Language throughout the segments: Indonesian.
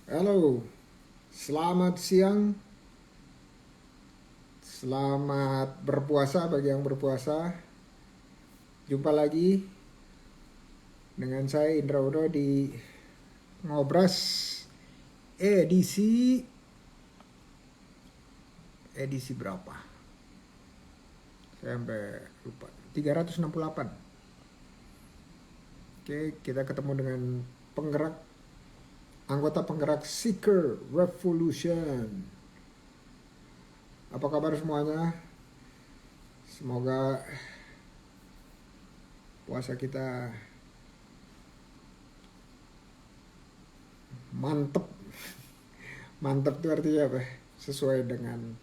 Halo, selamat siang, selamat berpuasa bagi yang berpuasa. Jumpa lagi dengan saya Indra Udo di Ngobras edisi edisi berapa? Saya sampai lupa. 368. Oke, kita ketemu dengan penggerak anggota penggerak Seeker Revolution. Apa kabar semuanya? Semoga puasa kita mantep. Mantep itu artinya apa? Sesuai dengan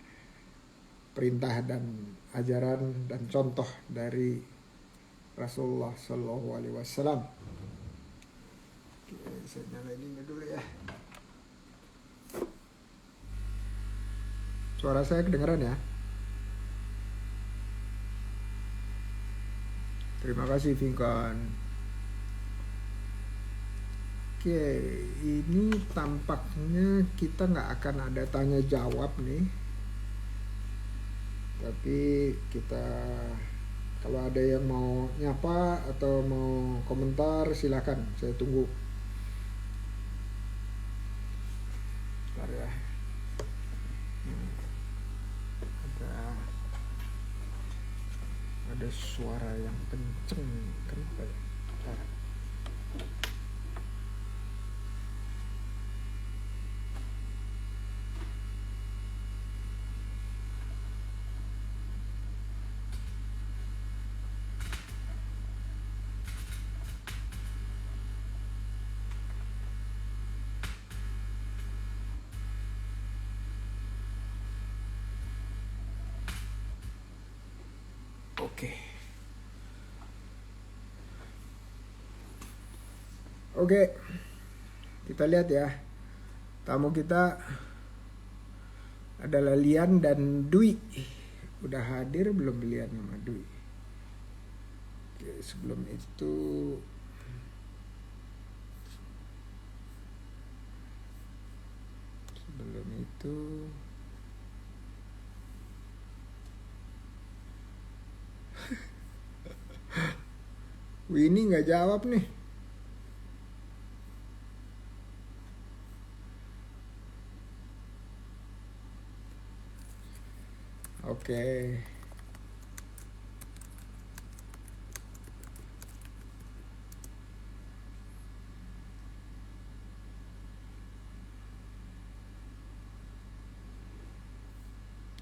perintah dan ajaran dan contoh dari Rasulullah Shallallahu Alaihi Wasallam. Oke, saya nyalain ini dulu ya. Suara saya kedengaran ya? Terima kasih Vincon. Oke, ini tampaknya kita nggak akan ada tanya jawab nih. Tapi kita kalau ada yang mau nyapa atau mau komentar silakan, saya tunggu. Bentar ya. Ada ada suara yang kenceng, kenapa ya? Bentar. Oke. Oke, kita lihat ya. Tamu kita adalah Lian dan Dwi. Udah hadir belum Lian sama Dwi? Oke, sebelum itu Winnie nggak jawab nih. Oke.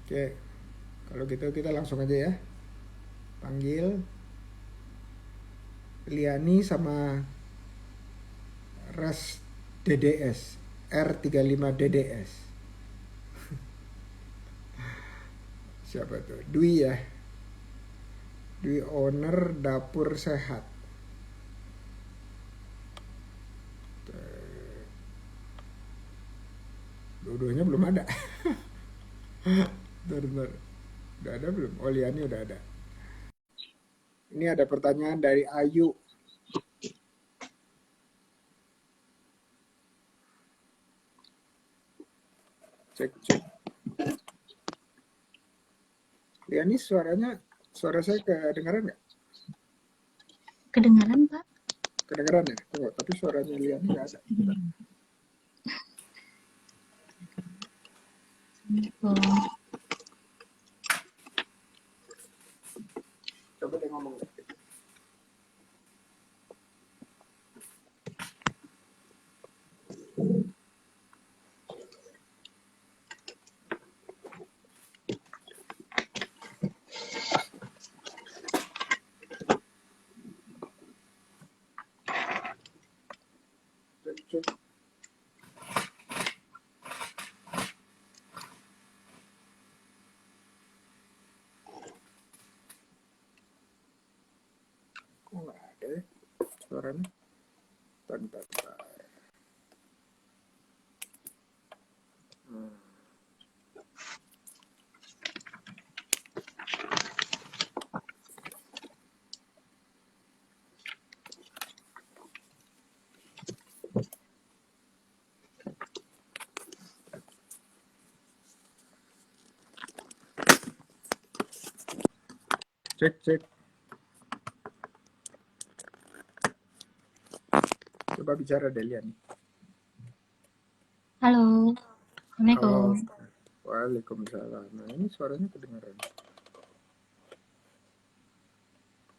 Oke. Kalau gitu kita langsung aja ya. Panggil Liani sama Ras DDS R35 DDS. Siapa tuh? Dwi ya. Dwi owner dapur sehat. Dua-duanya belum ada. Bentar. Udah ada belum? Oh, Liani udah ada. Ini ada pertanyaan dari Ayu. Cek. Liani suara saya kedengaran nggak? Kedengaran, Pak? Kedengaran ya? Tunggu, tapi suaranya Liani nggak ada. Coba deh ngomong. Cek. Kok nggak ada ya suaranya? Bentar. Cek. Coba bicara Delia nih. Halo, Halo. Assalamualaikum. Waalaikumsalam. Nah, ini suaranya kedengaran.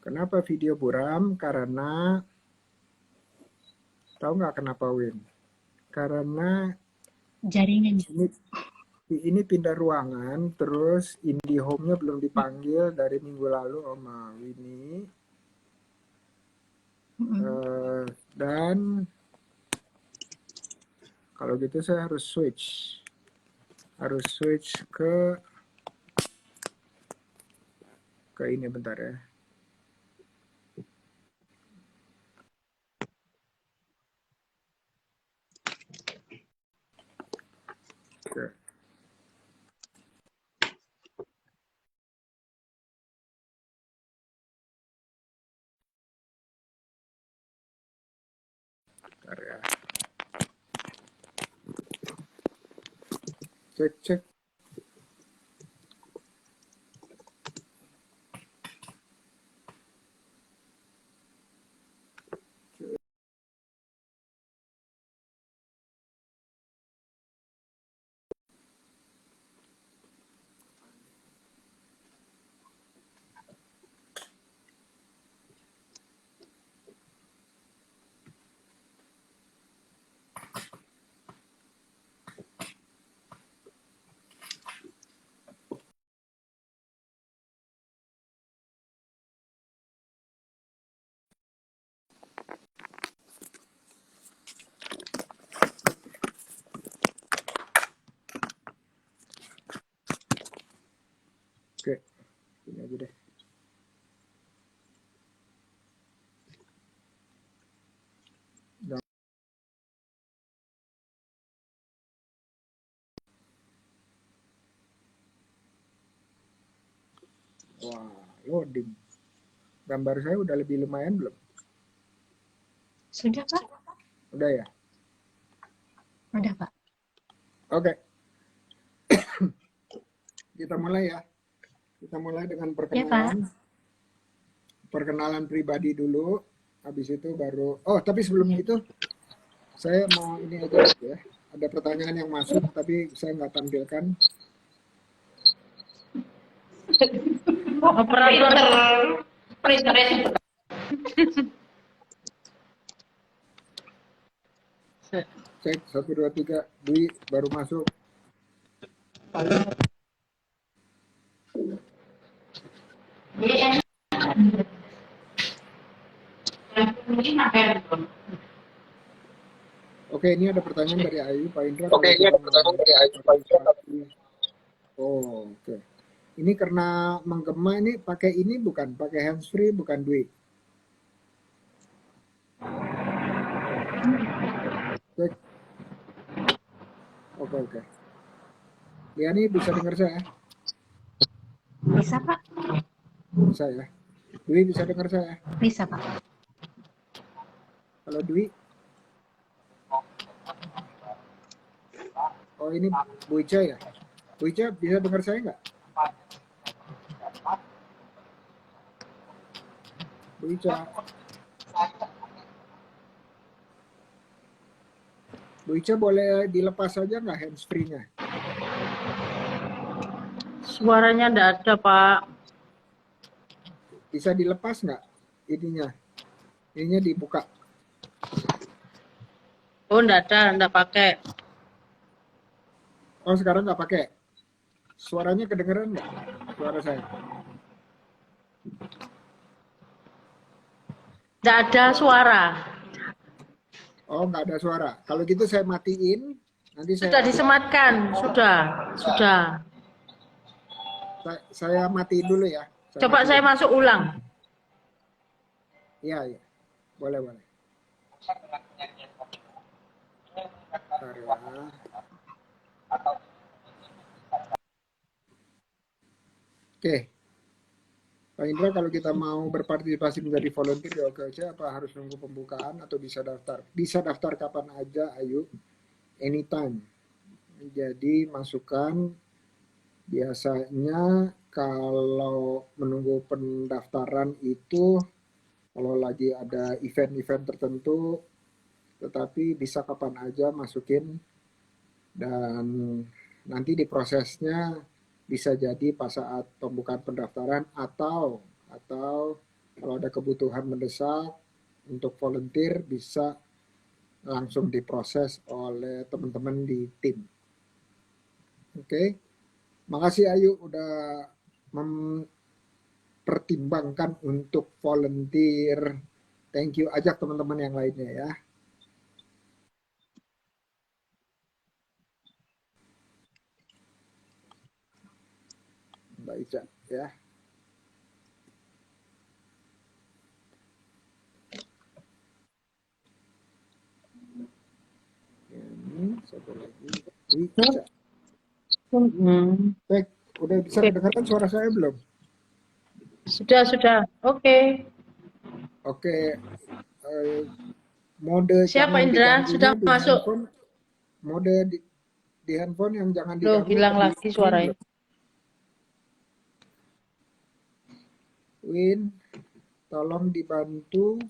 Kenapa video buram? Karena tahu nggak kenapa Win? Karena Jaringan. ini pindah ruangan, terus IndiHome-nya belum dipanggil dari minggu lalu sama Winnie. Dan kalau gitu saya harus switch ke ini bentar ya. Oke. Bentar ya. Cek. Oke, ini aja deh. Wah, loading. Gambar saya udah lebih lumayan belum? Sudah, Pak? Udah ya? Udah, Pak. Oke. Kita mulai ya. Kita mulai dengan perkenalan. Ya, Perkenalan pribadi dulu. Habis itu baru... Oh, tapi sebelum itu, saya mau ini aja ya. Ada pertanyaan yang masuk, tapi saya nggak tampilkan. Operator printer. Cek 1, 2, 3. Dwi baru masuk. Oke, ini ada pertanyaan dari Ayu, Pak Indra. Oke, ini ada pertanyaan dari Ayu, Pak Indra. Oh, oke. Ini karena menggema ini pakai ini bukan, pakai handsfree bukan Dwi. Cek. Oke. Liani bisa dengar saya? Bisa, Pak? Bisa ya. Dwi bisa dengar saya? Bisa, Pak. Kalau Dwi? Oh, ini Bu Ica ya? Bu Ica bisa dengar saya nggak? Bu Ica. Bu Ica boleh dilepas saja nggak handsfree-nya? Suaranya enggak ada, Pak. Bisa dilepas nggak ininya? Ininya dibuka. Oh, enggak ada, enggak pakai. Oh, sekarang nggak pakai. Suaranya kedengeran nggak? Suara saya? Enggak ada suara. Oh, nggak ada suara. Kalau gitu saya matiin. Nanti Sudah disematkan, sudah. Saya matiin dulu ya. Coba saya masuk ulang. Iya. Boleh. Bentar ya. Oke. Pak Indra, kalau kita mau berpartisipasi menjadi volunteer di OKC, apa harus nunggu pembukaan atau bisa daftar? Bisa daftar kapan aja, Ayu. Anytime. Jadi masukkan biasanya kalau menunggu pendaftaran itu kalau lagi ada event-event tertentu, tetapi bisa kapan aja masukin dan nanti di prosesnya bisa jadi pas saat pembukaan pendaftaran atau kalau ada kebutuhan mendesak untuk volunteer bisa langsung diproses oleh teman-teman di tim. Oke, makasih Ayu udah mempertimbangkan untuk volunteer. Thank you, ajak teman-teman yang lainnya ya. Mbak Ica ya. Ini satu lagi. Ica. Baik, udah bisa Oke. mendengarkan suara saya belum? Sudah. Oke. Oke, mode Siapa jangan Indra? diganggunya Sudah di masuk? handphone, mode di handphone yang jangan Loh, diganggu hilang di lagi suaranya. Win, tolong dibantu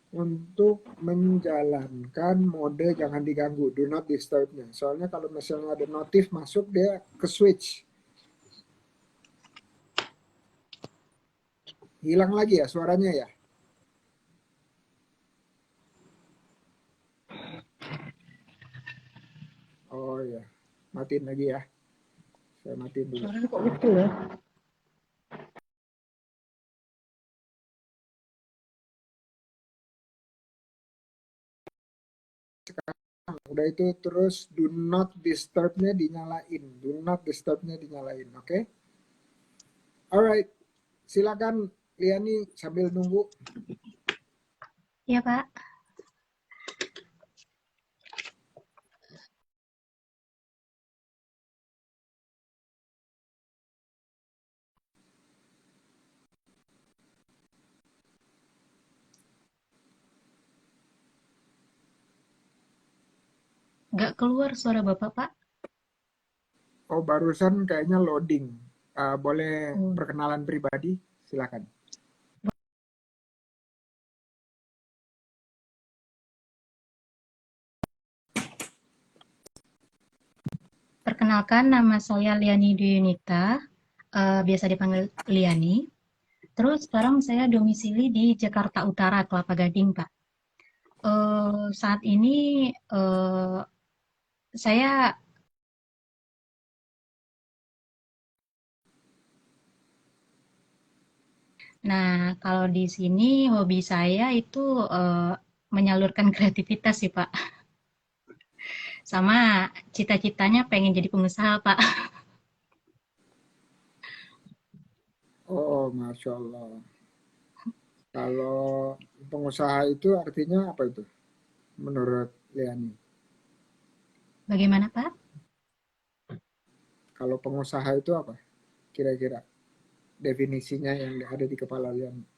untuk menjalankan mode jangan diganggu, do not disturb-nya. Soalnya kalau misalnya ada notif masuk, dia ke switch. Hilang lagi ya suaranya ya? Oh ya, matiin lagi ya. Saya matiin dulu. Suaranya kok gitu ya? Udah itu terus do not disturb-nya dinyalain. Do not disturb-nya dinyalain, oke? Okay? Alright, silakan Liani sambil nunggu. Iya, Pak. Nggak keluar suara Bapak, Pak. Oh, barusan kayaknya loading. Boleh Oh. perkenalan pribadi? Silakan. Perkenalkan, nama saya Liani Duyunita, biasa dipanggil Liani. Terus sekarang saya domisili di Jakarta Utara, Kelapa Gading, Pak. Saat ini saya, nah kalau di sini hobi saya itu menyalurkan kreativitas sih, Pak. Sama cita-citanya pengen jadi pengusaha, Pak. Oh, Masya Allah. Kalau pengusaha itu artinya apa itu? Menurut Liani. Bagaimana, Pak? Kalau pengusaha itu apa? Kira-kira definisinya yang ada di kepala Liani.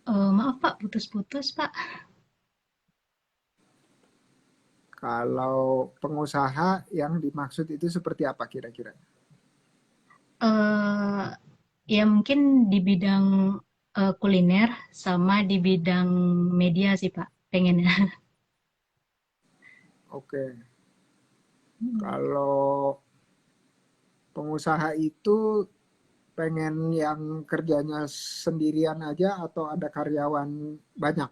Maaf, Pak, putus-putus, Pak. Kalau pengusaha yang dimaksud itu seperti apa kira-kira? Eh, ya mungkin di bidang kuliner sama di bidang media sih, Pak, pengennya. Oke. Kalau pengusaha itu pengen yang kerjanya sendirian aja atau ada karyawan banyak?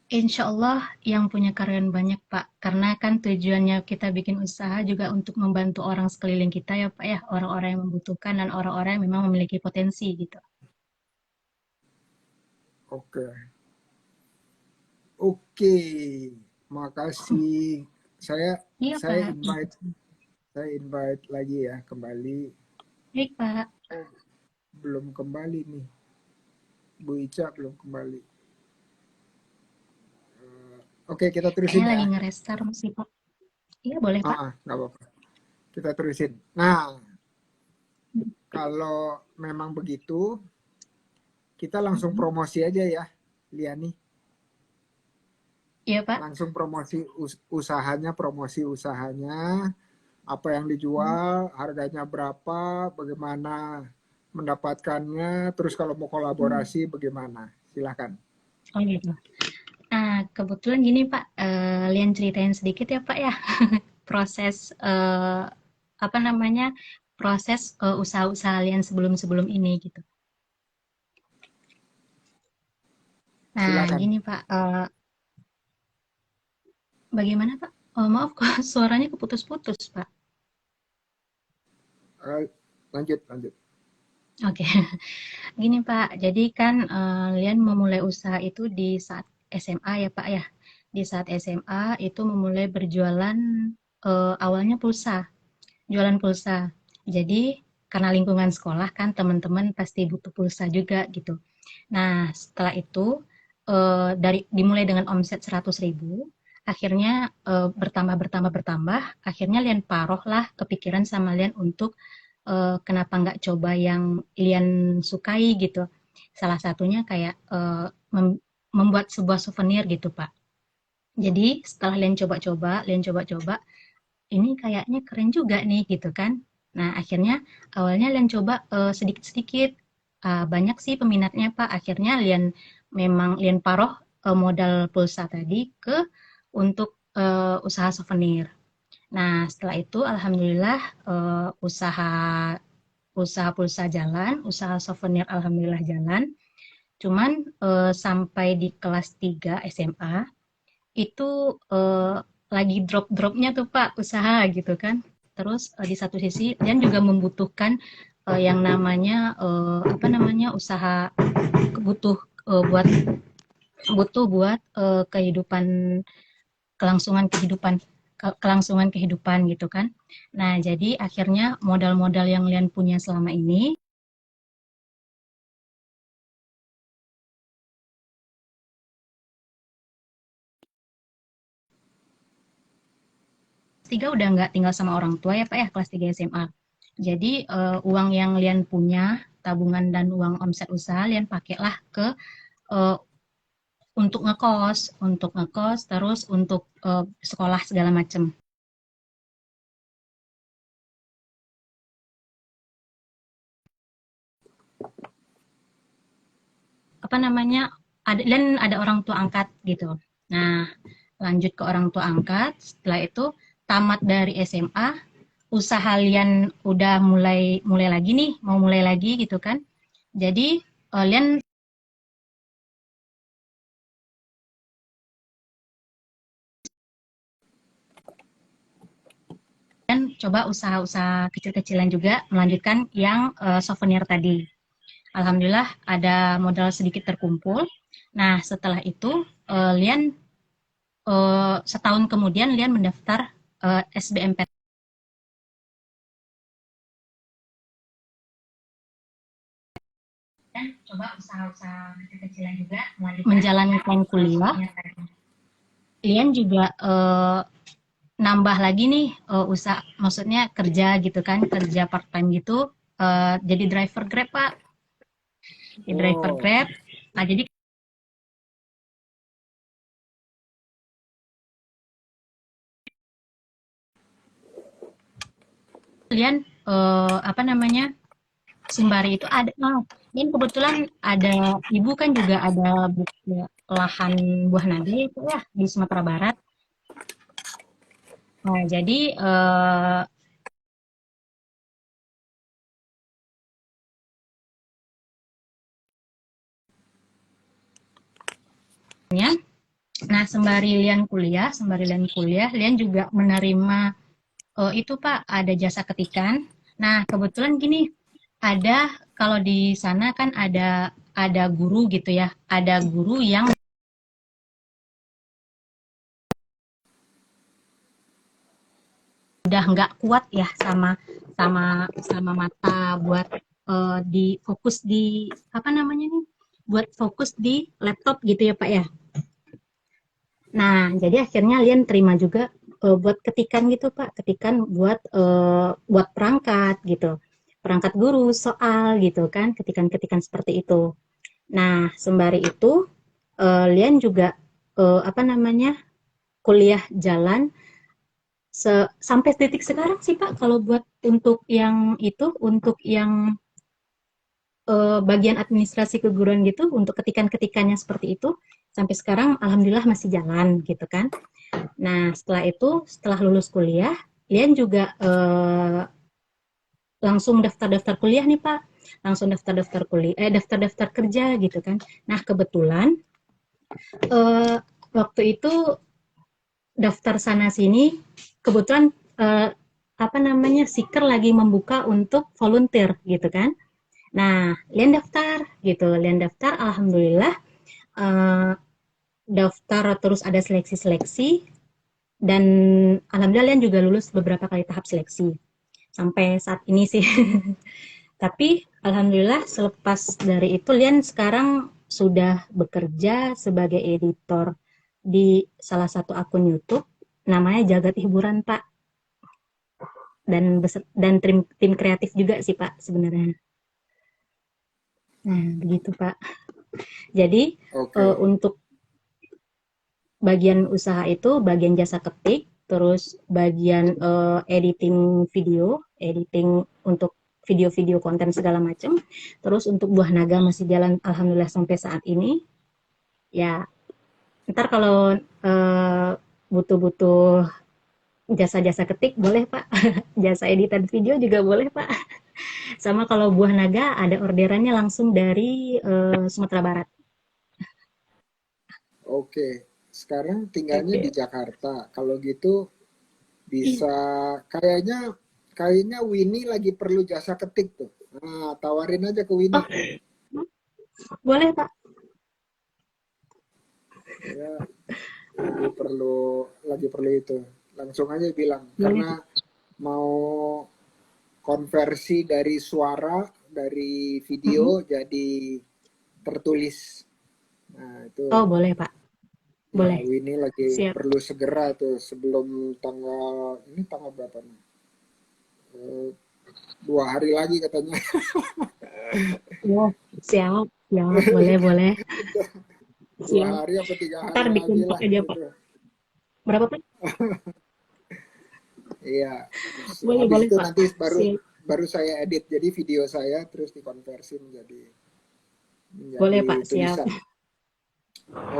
Insya Allah yang punya karyawan banyak, Pak. Karena kan tujuannya kita bikin usaha juga untuk membantu orang sekeliling kita ya, Pak ya. Orang-orang yang membutuhkan dan orang-orang yang memang memiliki potensi gitu. Oke. Oke. Makasih. Saya Iya, saya Pak. invite lagi ya kembali. Baik, Pak. Belum kembali nih. Bu Ica belum kembali. Oke, kita terusin Kayaknya ya. lagi nge-restart sih, Pak. Iya, boleh, Pak. Nggak apa-apa. Kita terusin. Nah, kalau memang begitu, kita langsung promosi aja ya, Liani. Iya, Pak. Langsung promosi usahanya. Apa yang dijual, harganya berapa, bagaimana mendapatkannya, terus kalau mau kolaborasi bagaimana? Silahkan. Oh gitu. Nah, kebetulan gini Pak, Lian ceritain sedikit ya Pak ya, proses apa namanya, proses usaha-usaha Lian sebelum-sebelum ini gitu. Nah, Silakan. gini Pak, bagaimana Pak? Oh, maaf kok suaranya keputus-putus Pak. Lanjut, lanjut. Oke, gini Pak, jadi kan Lian memulai usaha itu di saat SMA ya Pak ya. Di saat SMA itu memulai berjualan awalnya pulsa, jualan pulsa. Jadi karena lingkungan sekolah kan teman-teman pasti butuh pulsa juga gitu. Nah, setelah itu dimulai dengan omset 100.000, akhirnya bertambah, akhirnya Lian Paroh lah kepikiran sama Lian untuk kenapa nggak coba yang Lian sukai gitu. Salah satunya kayak membuat sebuah souvenir gitu, Pak. Jadi setelah Lian coba-coba, ini kayaknya keren juga nih gitu kan. Nah, akhirnya awalnya Lian coba sedikit-sedikit. Banyak sih peminatnya, Pak. Akhirnya Lian Paroh modal pulsa tadi untuk usaha souvenir. Nah, setelah itu alhamdulillah usaha usaha pulsa jalan, usaha souvenir alhamdulillah jalan. Cuman sampai di kelas 3 SMA itu lagi drop-dropnya tuh Pak usaha gitu kan. Terus di satu sisi dan juga membutuhkan yang namanya apa namanya usaha butuh buat kehidupan kelangsungan kehidupan kelangsungan kehidupan gitu kan. Nah, jadi akhirnya modal-modal yang Lian punya selama ini kelas 3 udah nggak tinggal sama orang tua ya Pak ya, kelas 3 SMA. Jadi uang yang Lian punya, tabungan dan uang omset usaha Lian pakailah ke uh, untuk ngekos, terus untuk sekolah segala macam. Apa namanya? Dan ada orang tua angkat gitu. Nah, lanjut ke orang tua angkat, setelah itu tamat dari SMA, usaha Lian udah mulai mulai lagi nih, mau mulai lagi gitu kan. Jadi Lian coba usaha-usaha kecil-kecilan juga melanjutkan yang souvenir tadi. Alhamdulillah ada modal sedikit terkumpul. Nah, setelah itu Lian setahun kemudian Lian mendaftar SBMPTN. Dan coba usaha-usaha kecil-kecilan juga menjalankan kuliah. Lian juga nambah lagi nih usaha, maksudnya kerja gitu kan, kerja part time gitu, jadi driver Grab Pak, jadi driver Grab. Nah, jadi kalian apa namanya sembari itu ada ini kebetulan ada ibu kan juga ada lahan buah naga itu ya di Sumatera Barat. Nah, jadi nah sembari Lian kuliah, Lian juga menerima itu Pak ada jasa ketikan. Nah kebetulan gini ada kalau di sana kan ada guru gitu ya, ada guru yang udah nggak kuat ya sama sama mata buat di fokus di apa namanya nih buat fokus di laptop gitu ya Pak ya. Nah jadi akhirnya Lian terima juga buat ketikan gitu Pak, ketikan buat perangkat gitu, perangkat guru soal gitu kan, ketikan-ketikan seperti itu. Nah sembari itu Lian juga apa namanya kuliah jalan sampai detik sekarang sih Pak, kalau buat untuk yang itu, untuk yang bagian administrasi keguruan gitu, untuk ketikan-ketikannya seperti itu, sampai sekarang alhamdulillah masih jalan gitu kan. Nah, setelah itu, setelah lulus kuliah, Lian juga langsung daftar-daftar kuliah nih Pak. Langsung daftar-daftar kuliah, daftar-daftar kerja gitu kan. Nah, kebetulan waktu itu daftar sana sini, kebetulan apa namanya, Seeker lagi membuka untuk volunteer gitu kan. Nah, Lian daftar gitu, Lian daftar, alhamdulillah daftar terus ada seleksi-seleksi dan alhamdulillah Lian juga lulus beberapa kali tahap seleksi sampai saat ini sih. Tapi alhamdulillah selepas dari itu Lian sekarang sudah bekerja sebagai editor di salah satu akun YouTube namanya Jagat Hiburan Pak, dan tim kreatif juga sih Pak sebenarnya. Nah begitu Pak. Jadi untuk bagian usaha itu bagian jasa ketik, terus bagian editing video, editing untuk video-video konten segala macam. Terus untuk Buah Naga masih jalan alhamdulillah sampai saat ini. Ya, ntar kalau butuh-butuh jasa-jasa ketik boleh Pak. Jasa editan video juga boleh Pak. Sama kalau Buah Naga ada orderannya langsung dari Sumatera Barat. Oke, sekarang tinggalnya di Jakarta. Kalau gitu bisa kayaknya Winnie lagi perlu jasa ketik tuh. Nah, tawarin aja ke Winnie. Boleh Pak. Ya, lagi perlu itu. Langsung aja bilang karena mau konversi dari suara dari video jadi tertulis. Nah, itu. Oh, boleh Pak. Boleh. Nah, Winnie lagi perlu segera tuh sebelum tanggal berapa nih? 2 hari lagi katanya. Oh, siap, boleh. 2 hari apa 3 hari ntar lagi lah. Aja, Pak. Gitu. Berapa Pak? Iya. Boleh itu Pak. nanti baru saya edit jadi video saya terus dikonversi menjadi boleh Pak, tulisan. siap.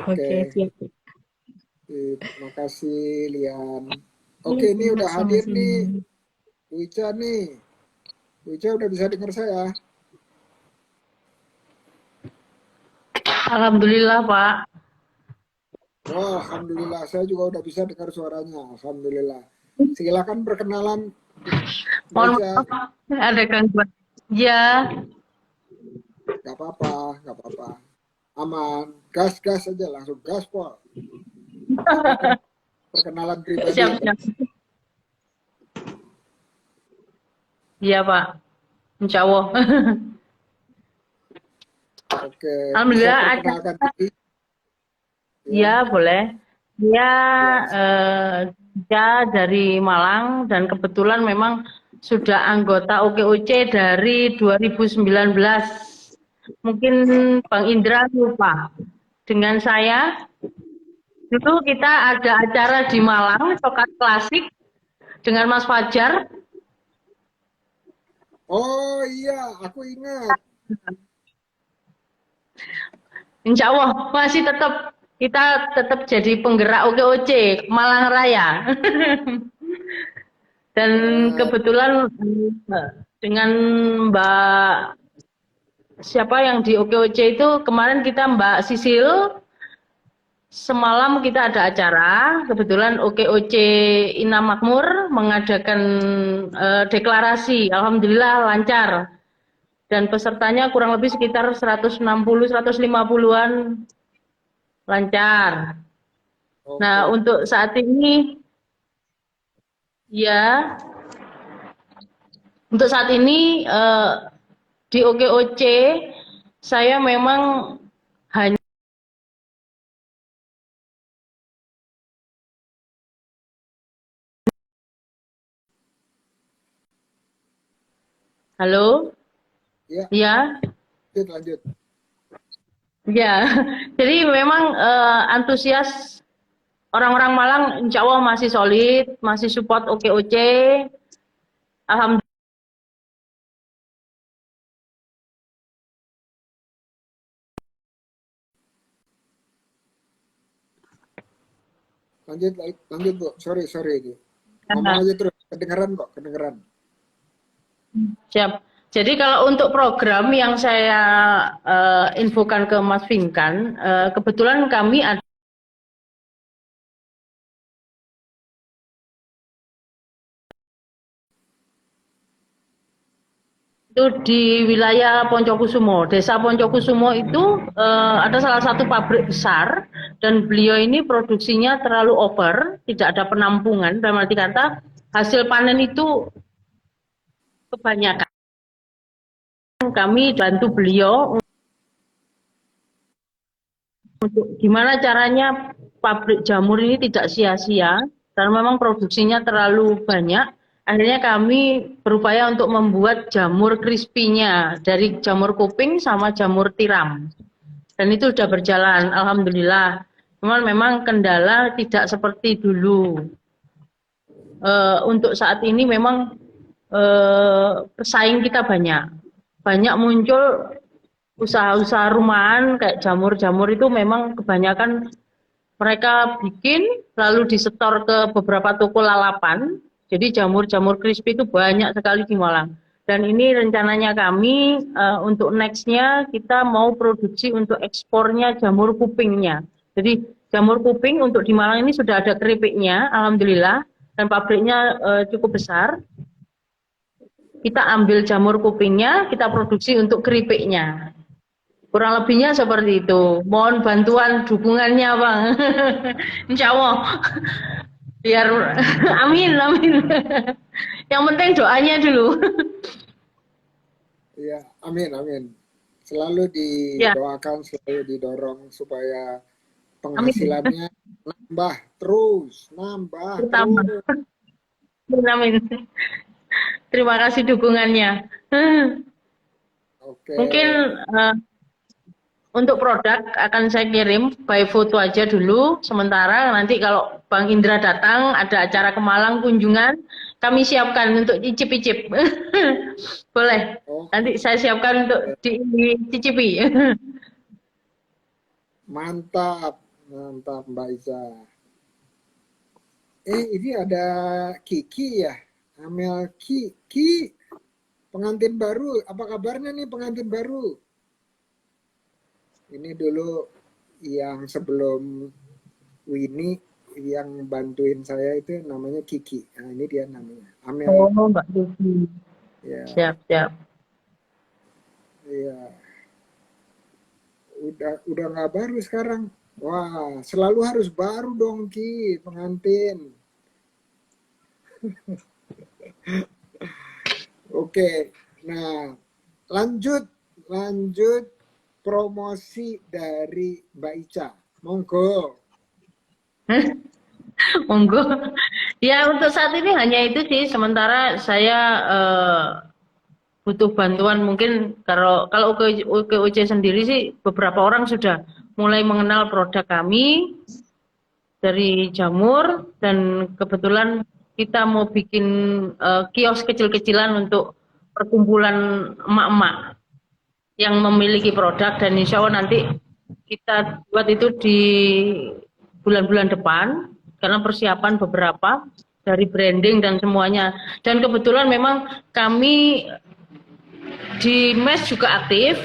Oke, siap. Terima kasih Lian. Oke, ini udah hadir nih. Wica nih. Wica udah bisa dengar saya? Alhamdulillah Pak. Wah, alhamdulillah. Saya juga udah bisa dengar suaranya. Alhamdulillah. Silakan perkenalan. Mohon maaf, ada gangguan. Ya. Gak apa-apa. Aman. Gas aja, langsung gas, Pak. Perkenalan pribadi. Siap. Iya, Pak. Insya Allah. Oke. Alhamdulillah ada. Ya, boleh. Dia dari Malang dan kebetulan memang sudah anggota OKOC dari 2019. Mungkin Bang Indra lupa. Dengan saya, dulu kita ada acara di Malang, Coklat Klasik, dengan Mas Fajar. Oh iya, aku ingat. Insya Allah masih kita tetap jadi penggerak OKOC Malang Raya. Dan kebetulan dengan Mbak siapa yang di OKOC itu kemarin kita Mbak Sisil, semalam kita ada acara, kebetulan OKOC Ina Makmur mengadakan deklarasi, alhamdulillah lancar. Dan pesertanya kurang lebih sekitar 160-150-an lancar. Nah, untuk saat ini di OKOC saya memang hanya Halo? Ya. Lanjut. Ya, jadi memang antusias Orang-orang Malang insya Allah masih solid, masih support OKOC. Alhamdulillah. Lanjut, lanjut Bu. Sorry ini. Ngomong aja terus. Kedengeran kok, kedengeran. Siap. Jadi kalau untuk program yang saya infokan ke Mas Vinkan, kebetulan kami ada itu di wilayah Poncokusumo. Desa Poncokusumo itu ada salah satu pabrik besar dan beliau ini produksinya terlalu over, tidak ada penampungan. Dalam arti kata hasil panen itu kebanyakan. Kami bantu beliau untuk gimana caranya pabrik jamur ini tidak sia-sia karena memang produksinya terlalu banyak. Akhirnya kami berupaya untuk membuat jamur crispy-nya dari jamur kuping sama jamur tiram. Dan itu sudah berjalan, alhamdulillah. Memang kendala tidak seperti dulu. Untuk saat ini memang pesaing kita banyak. Banyak muncul usaha-usaha rumahan kayak jamur-jamur itu memang kebanyakan mereka bikin lalu disetor ke beberapa toko lalapan. Jadi jamur-jamur crispy itu banyak sekali di Malang. Dan ini rencananya kami untuk next-nya kita mau produksi untuk ekspornya jamur kupingnya. Jadi jamur kuping untuk di Malang ini sudah ada keripiknya, alhamdulillah. Dan pabriknya cukup besar. Kita ambil jamur kupingnya, kita produksi untuk keripiknya. Kurang lebihnya seperti itu. Mohon bantuan dukungannya, Bang. Insya Allah. Biar amin. Yang penting doanya dulu. Iya, amin. Selalu Ya, didoakan, selalu didorong supaya amin. penghasilannya nambah terus. Terutama. Amin. Terima kasih dukungannya. Oke. Mungkin untuk produk akan saya kirim by foto aja dulu sementara, nanti kalau Bang Indra datang ada acara ke Malang kunjungan, kami siapkan untuk icip-icip. Boleh. Oh, Nanti saya siapkan untuk dicicipi. mantap Mbak Iza. Ini ada Kiki ya, Amel Ki, pengantin baru. Apa kabarnya nih pengantin baru? Ini dulu yang sebelum Winnie yang bantuin saya itu namanya Kiki. Nah, ini dia namanya Amel. Oh, Mbak Kiki. Ya. Siap. Iya. Udah nggak baru sekarang. Wah, selalu harus baru dong Ki, pengantin. Oke. Nah, lanjut promosi dari Mbak Ica. Monggo. Monggo. Ya, untuk saat ini hanya itu sih. Sementara saya butuh bantuan mungkin kalau OKOC sendiri sih beberapa orang sudah mulai mengenal produk kami dari jamur dan kebetulan kita mau bikin kios kecil-kecilan untuk perkumpulan emak-emak yang memiliki produk dan insya Allah nanti kita buat itu di bulan-bulan depan karena persiapan beberapa dari branding dan semuanya. Dan kebetulan memang kami di MES juga aktif.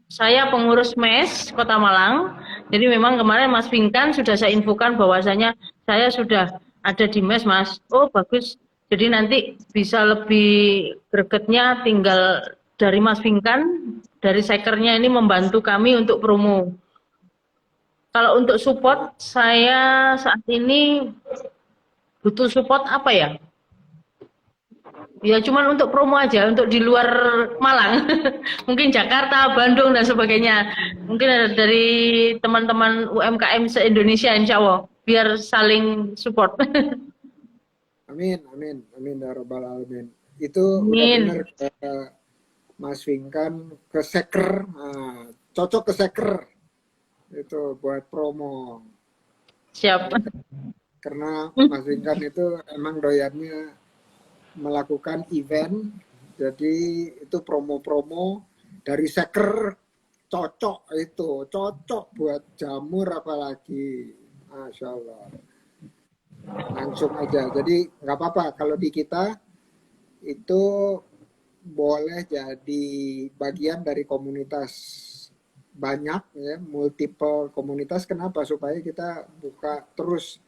Saya pengurus MES Kota Malang. Jadi memang kemarin Mas Pinkan sudah saya infokan bahwasanya saya sudah ada di MES, Mas. Oh, bagus. Jadi nanti bisa lebih gregetnya tinggal dari Mas Pinkan, dari sekernya ini membantu kami untuk promo. Kalau untuk support, saya saat ini butuh support apa ya? Ya cuman untuk promo aja, untuk di luar Malang. Mungkin Jakarta, Bandung, dan sebagainya. Mungkin ada dari teman-teman UMKM se-Indonesia insya Allah. Biar saling support. Amin ya rabbal alamin. Itu udah bener Mas Vinkan ke seker. Nah, cocok ke seker. Itu buat promo. Siap. karena Mas Ringkan itu emang doyannya melakukan event, jadi itu promo-promo dari seker cocok buat jamur apalagi, Masya Allah, langsung aja. Jadi nggak apa-apa kalau di kita itu boleh jadi bagian dari komunitas banyak ya, multiple komunitas. Kenapa? Supaya kita buka terus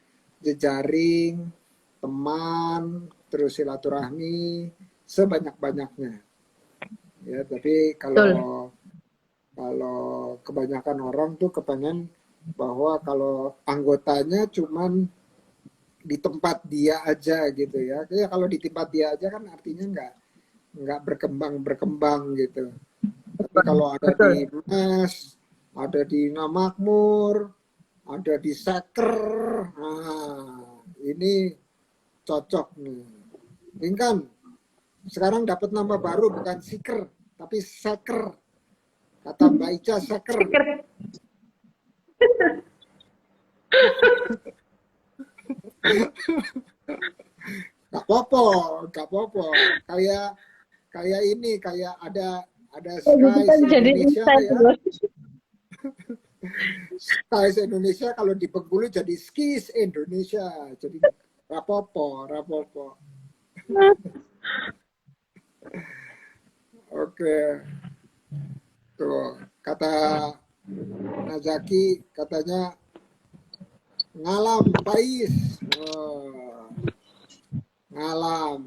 jejaring teman, terus silaturahmi sebanyak-banyaknya. Ya, tapi kalau kebanyakan orang tuh kepengen bahwa kalau anggotanya cuman di tempat dia aja gitu ya. Ya kalau di tempat dia aja kan artinya nggak berkembang gitu. Tapi kalau ada di MES, ada di Namakmur, ada di Seker, nah ini cocok nih. Ringkan, sekarang dapat nama baru, bukan Seker, tapi Seker. Kata Mbak Ica, Seker. Gak apa-apa. Kayak ini, kayak ada Skies Indonesia ya. Skies Indonesia kalau di Bengkulu jadi Skis Indonesia. Jadi rapopo. Oke. Tuh, kata Nazaki katanya ngalam Pais. Wah, ngalam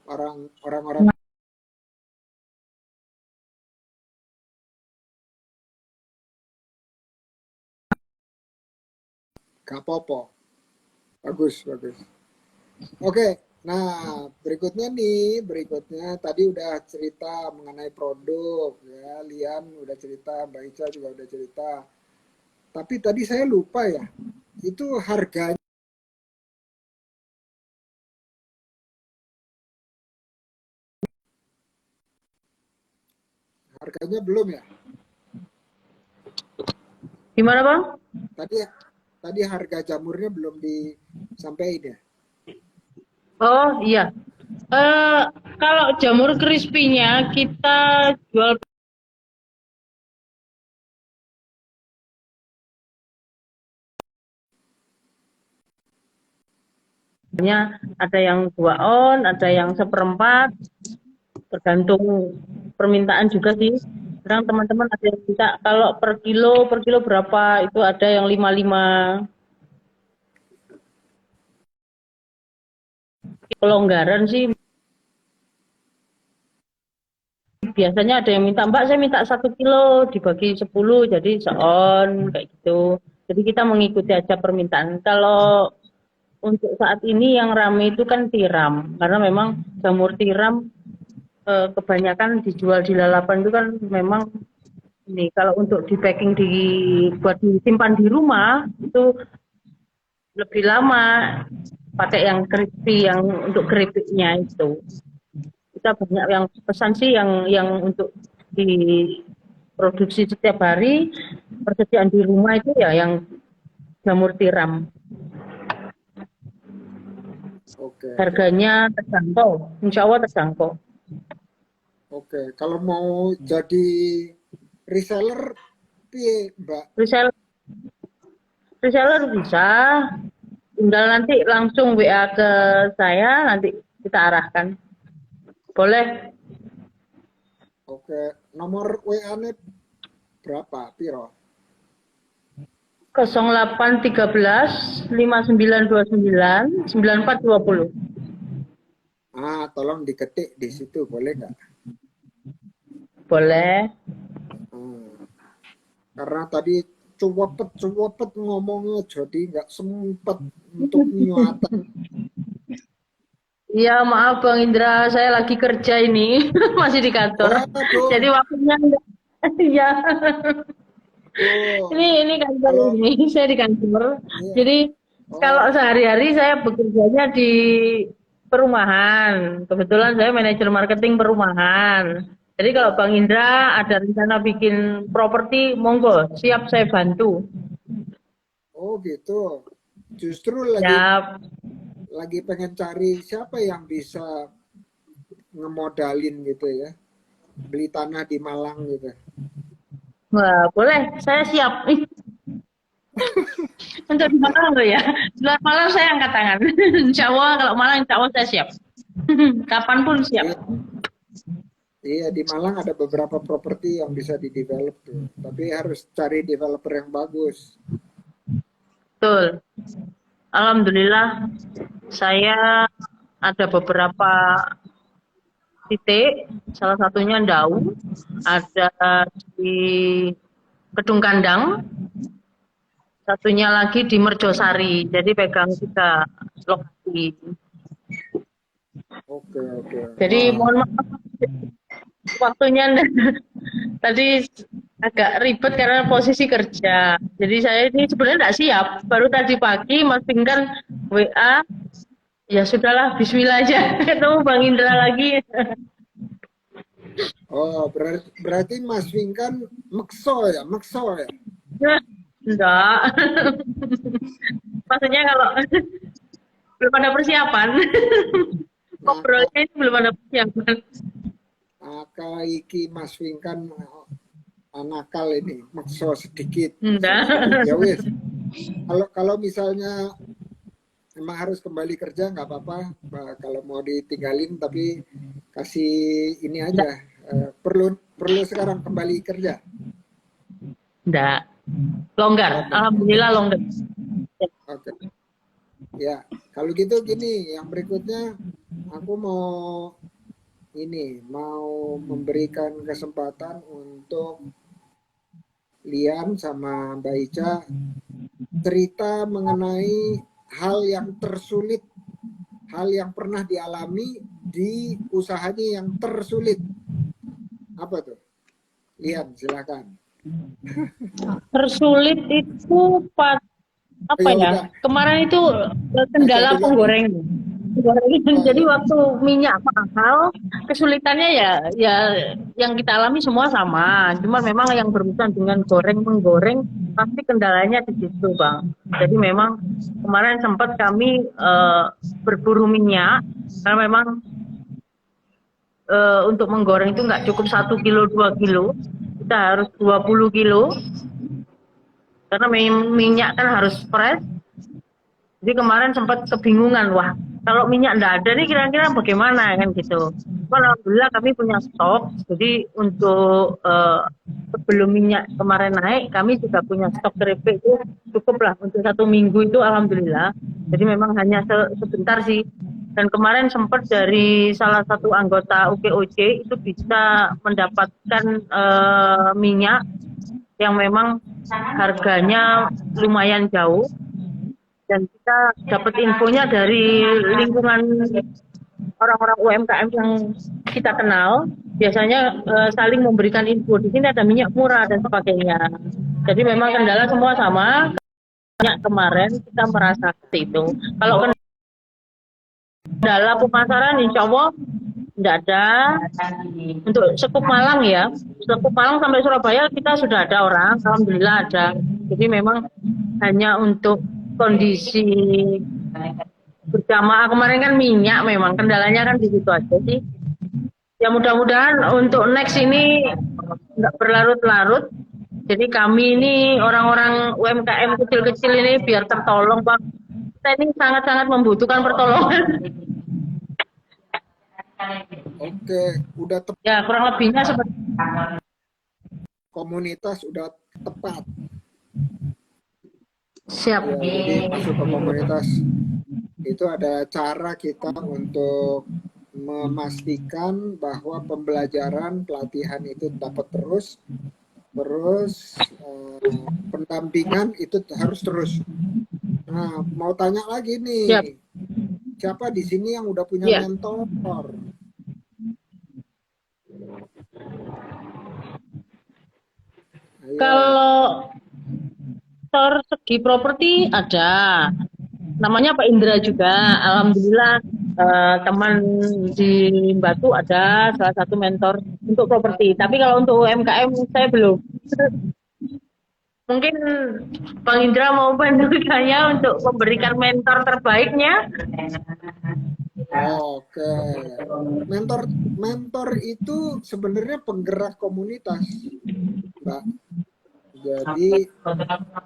orang-orang gak popo. Bagus. Oke, nah berikutnya tadi udah cerita mengenai produk ya, Lian udah cerita, Mbak Ica juga udah cerita. Tapi tadi saya lupa ya, itu harganya belum ya? Gimana Bang? Tadi harga jamurnya belum disampaikan ya? Oh iya. Kalau jamur crispy-nya kita jual ada yang 2 on, ada yang 1/4, tergantung permintaan juga sih. Sekarang teman-teman ada yang minta kalau per kilo berapa, itu ada yang 55. Pelonggaran sih biasanya ada yang minta, Mbak saya minta 1 kilo dibagi 10 jadi seon kayak gitu. Jadi kita mengikuti aja permintaan. Kalau untuk saat ini yang ramai itu kan tiram, karena memang jamur tiram kebanyakan dijual di lalapan itu kan memang ini. Kalau untuk di packing buat disimpan di rumah itu lebih lama pakai yang crispy, yang untuk keripiknya itu. Kita banyak yang pesan sih yang untuk diproduksi setiap hari, persediaan di rumah itu ya yang jamur tiram. Oke. Harganya terjangkau, insya Allah terjangkau. Oke, kalau mau jadi reseller, piye Mbak? Reseller bisa, tinggal nanti langsung WA ke saya, nanti kita arahkan. Boleh. Oke, nomor WA-nya berapa, Piro? 0813 5929 9420. Tolong diketik di situ, boleh nggak? Boleh. Karena tadi cuwepet ngomongnya, jadi nggak sempet untuk nyuatan. Iya, maaf Bang Indra, saya lagi kerja ini, masih di kantor. Jadi waktunya enggak. Iya. Ini kantor ini, saya di kantor. Jadi kalau sehari-hari saya bekerjanya di perumahan. Kebetulan saya manajer marketing perumahan. Jadi kalau Bang Indra ada rencana bikin properti, monggo, siap saya bantu. Oh gitu. Justru Ya, lagi pengen cari siapa yang bisa ngemodalin gitu ya, beli tanah di Malang gitu. wah, boleh, saya siap. Untuk di Malang loh ya. Di luar Malang saya angkat tangan. Insya Allah kalau Malang insya Allah saya siap. Kapanpun siap. Iya, iya, di Malang ada beberapa properti yang bisa di-develop tuh, tapi harus cari developer yang bagus. Betul. Alhamdulillah saya ada beberapa titik, salah satunya Ndau, ada di Kedung Kandang, satunya lagi di Merjosari. Jadi pegang 3 lokasi. Oke, oke. Jadi Wah, mohon maaf waktunya tadi agak ribet karena posisi kerja. Jadi saya ini sebenarnya tidak siap. Baru tadi pagi Mas Pinkan WA, ya sudahlah, Bismillah aja. Ketemu Bang Indra lagi. oh berarti Mas Vinkan mekso ya, mekso ya. Enggak. Maksudnya kalau belum ada persiapan. Nah, Ngobrolnya itu belum ada persiapan. iki Mas Vinkan nakal ini, mekso sedikit, Enggak. Ya wis. Kalau misalnya emang harus kembali kerja nggak apa-apa, kalau mau ditinggalin tapi kasih ini aja. Perlu sekarang kembali kerja. Enggak. Longgar. Alhamdulillah longgar. Oke. Ya, kalau gitu gini, yang berikutnya aku mau memberikan kesempatan untuk Lian sama Mbak Ica cerita mengenai hal yang tersulit, hal yang pernah dialami di usahanya yang tersulit. Apa tuh? Lian, silakan. Tersulit itu apa Ya ya? udah, Kemarin itu baca kendala dulu. penggoreng. Jadi waktu minyak mahal, kesulitannya ya yang kita alami semua sama. Cuma memang yang berurusan dengan menggoreng pasti kendalanya di situ, Bang. Jadi memang kemarin sempat kami berburu minyak karena memang untuk menggoreng itu nggak cukup 1 kilo 2 kilo, kita harus 20 kilo karena minyak kan harus fresh. Jadi kemarin sempat kebingungan, wah kalau minyak nggak ada nih kira-kira bagaimana kan gitu. Alhamdulillah kami punya stok, jadi untuk sebelum minyak kemarin naik, kami juga punya stok keripik itu cukup lah untuk 1 minggu itu alhamdulillah. Jadi memang hanya sebentar sih. Dan kemarin sempat dari salah satu anggota UKOC itu bisa mendapatkan minyak yang memang harganya lumayan jauh. Dan kita dapat infonya dari lingkungan orang-orang UMKM yang kita kenal, biasanya saling memberikan info di sini ada minyak murah dan sebagainya. Jadi memang kendala semua sama. Minyak kemarin kita merasa itu. Kalau kendala pemasaran, insya Allah tidak ada. Untuk Sekup Malang ya, Sekup Malang sampai Surabaya kita sudah ada orang, alhamdulillah ada. Jadi memang hanya untuk kondisi berjamaah kemarin kan minyak memang kendalanya kan di situ aja sih. Ya mudah-mudahan untuk next ini nggak berlarut-larut. Jadi kami ini orang-orang UMKM kecil-kecil ini biar tertolong, Pak. Kita ini sangat-sangat membutuhkan pertolongan. Oke, udah tepat. Ya kurang lebihnya seperti Komunitas udah tepat. siap. Ya, jadi masuk ke komunitas itu ada cara kita untuk memastikan bahwa pembelajaran pelatihan itu dapat terus pendampingan itu harus terus. Nah, mau tanya lagi nih, Siap. siapa di sini yang udah punya Ya. mentor? Ayo. Kalau segi properti ada, namanya Pak Indra juga. Alhamdulillah teman di Batu ada salah satu mentor untuk properti. Tapi kalau untuk UMKM saya belum. Mungkin Bang Indra mau bantu saya untuk memberikan mentor terbaiknya. Oke. Mentor itu sebenarnya penggerak komunitas, Mbak. Jadi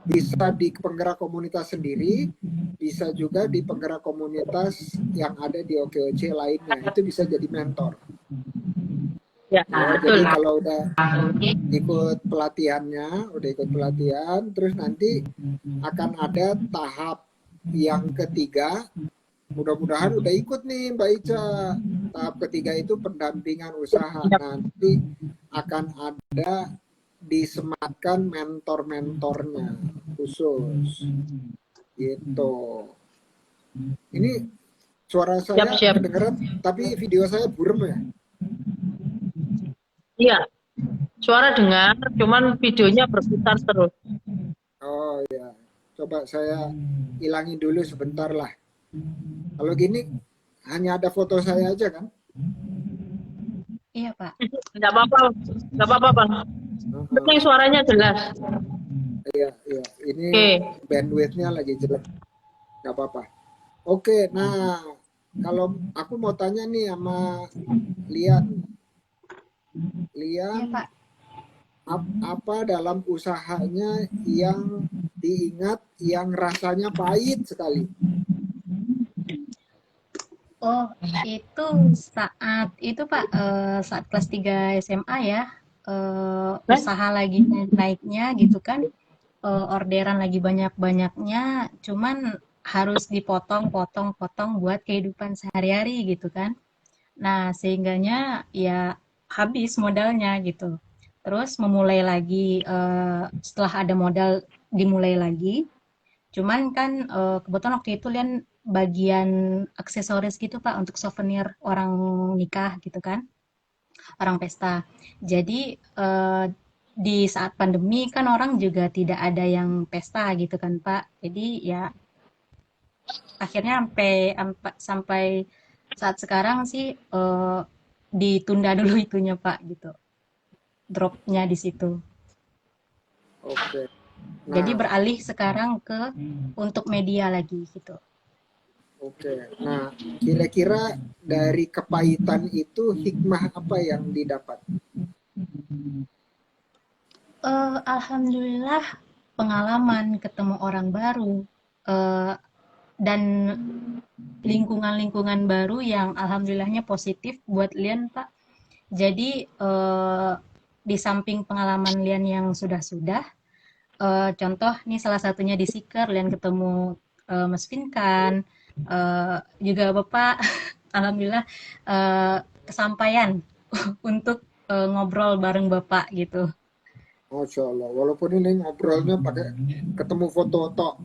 bisa di penggerak komunitas sendiri, bisa juga di penggerak komunitas yang ada di OKOC lainnya. Itu bisa jadi mentor. Ya, Ya, betul. jadi kalau udah ikut pelatihannya, terus nanti akan ada tahap yang ketiga. Mudah-mudahan udah ikut nih Mbak Ica. Tahap ketiga itu pendampingan usaha. Nanti akan ada disematkan mentor-mentornya khusus. Gitu. Ini suara saya Siap. kedengeran, tapi video saya burem ya? Iya, suara dengar, cuman videonya berputar terus. Oh ya, coba saya hilangin dulu sebentar lah. Kalau gini hanya ada foto saya aja kan? Iya, Pak. Nggak apa-apa, Bang. Penting suaranya jelas. Iya, ini Oke. bandwidthnya lagi jelek, nggak apa-apa. Oke, nah kalau aku mau tanya nih sama Lian, Iya, Pak. apa dalam usahanya yang diingat yang rasanya pahit sekali? Oh, itu saat itu Pak, saat kelas 3 SMA ya, usaha lagi naiknya gitu kan, orderan lagi banyak-banyaknya, cuman harus dipotong-potong buat kehidupan sehari-hari gitu kan. Nah, sehingganya ya habis modalnya gitu. Terus memulai lagi, setelah ada modal dimulai lagi. Cuman kan kebetulan waktu itu Lian bagian aksesoris gitu Pak untuk souvenir orang nikah gitu kan, orang pesta. Jadi di saat pandemi kan orang juga tidak ada yang pesta gitu kan Pak. Jadi ya akhirnya sampai saat sekarang sih ditunda dulu itunya Pak gitu. Dropnya di situ. Oke. Jadi Nah, beralih sekarang ke untuk media lagi gitu. oke. Nah, kira-kira dari kepahitan itu hikmah apa yang didapat? Alhamdulillah pengalaman ketemu orang baru dan lingkungan-lingkungan baru yang alhamdulillahnya positif buat Lian Pak. Jadi di samping pengalaman Lian yang sudah-sudah, contoh nih salah satunya di Seeker Lian ketemu Mas Vinkan, juga Bapak, alhamdulillah kesampaian untuk ngobrol bareng Bapak gitu. Masya Allah. Walaupun ini ngobrolnya pakai ketemu foto tok,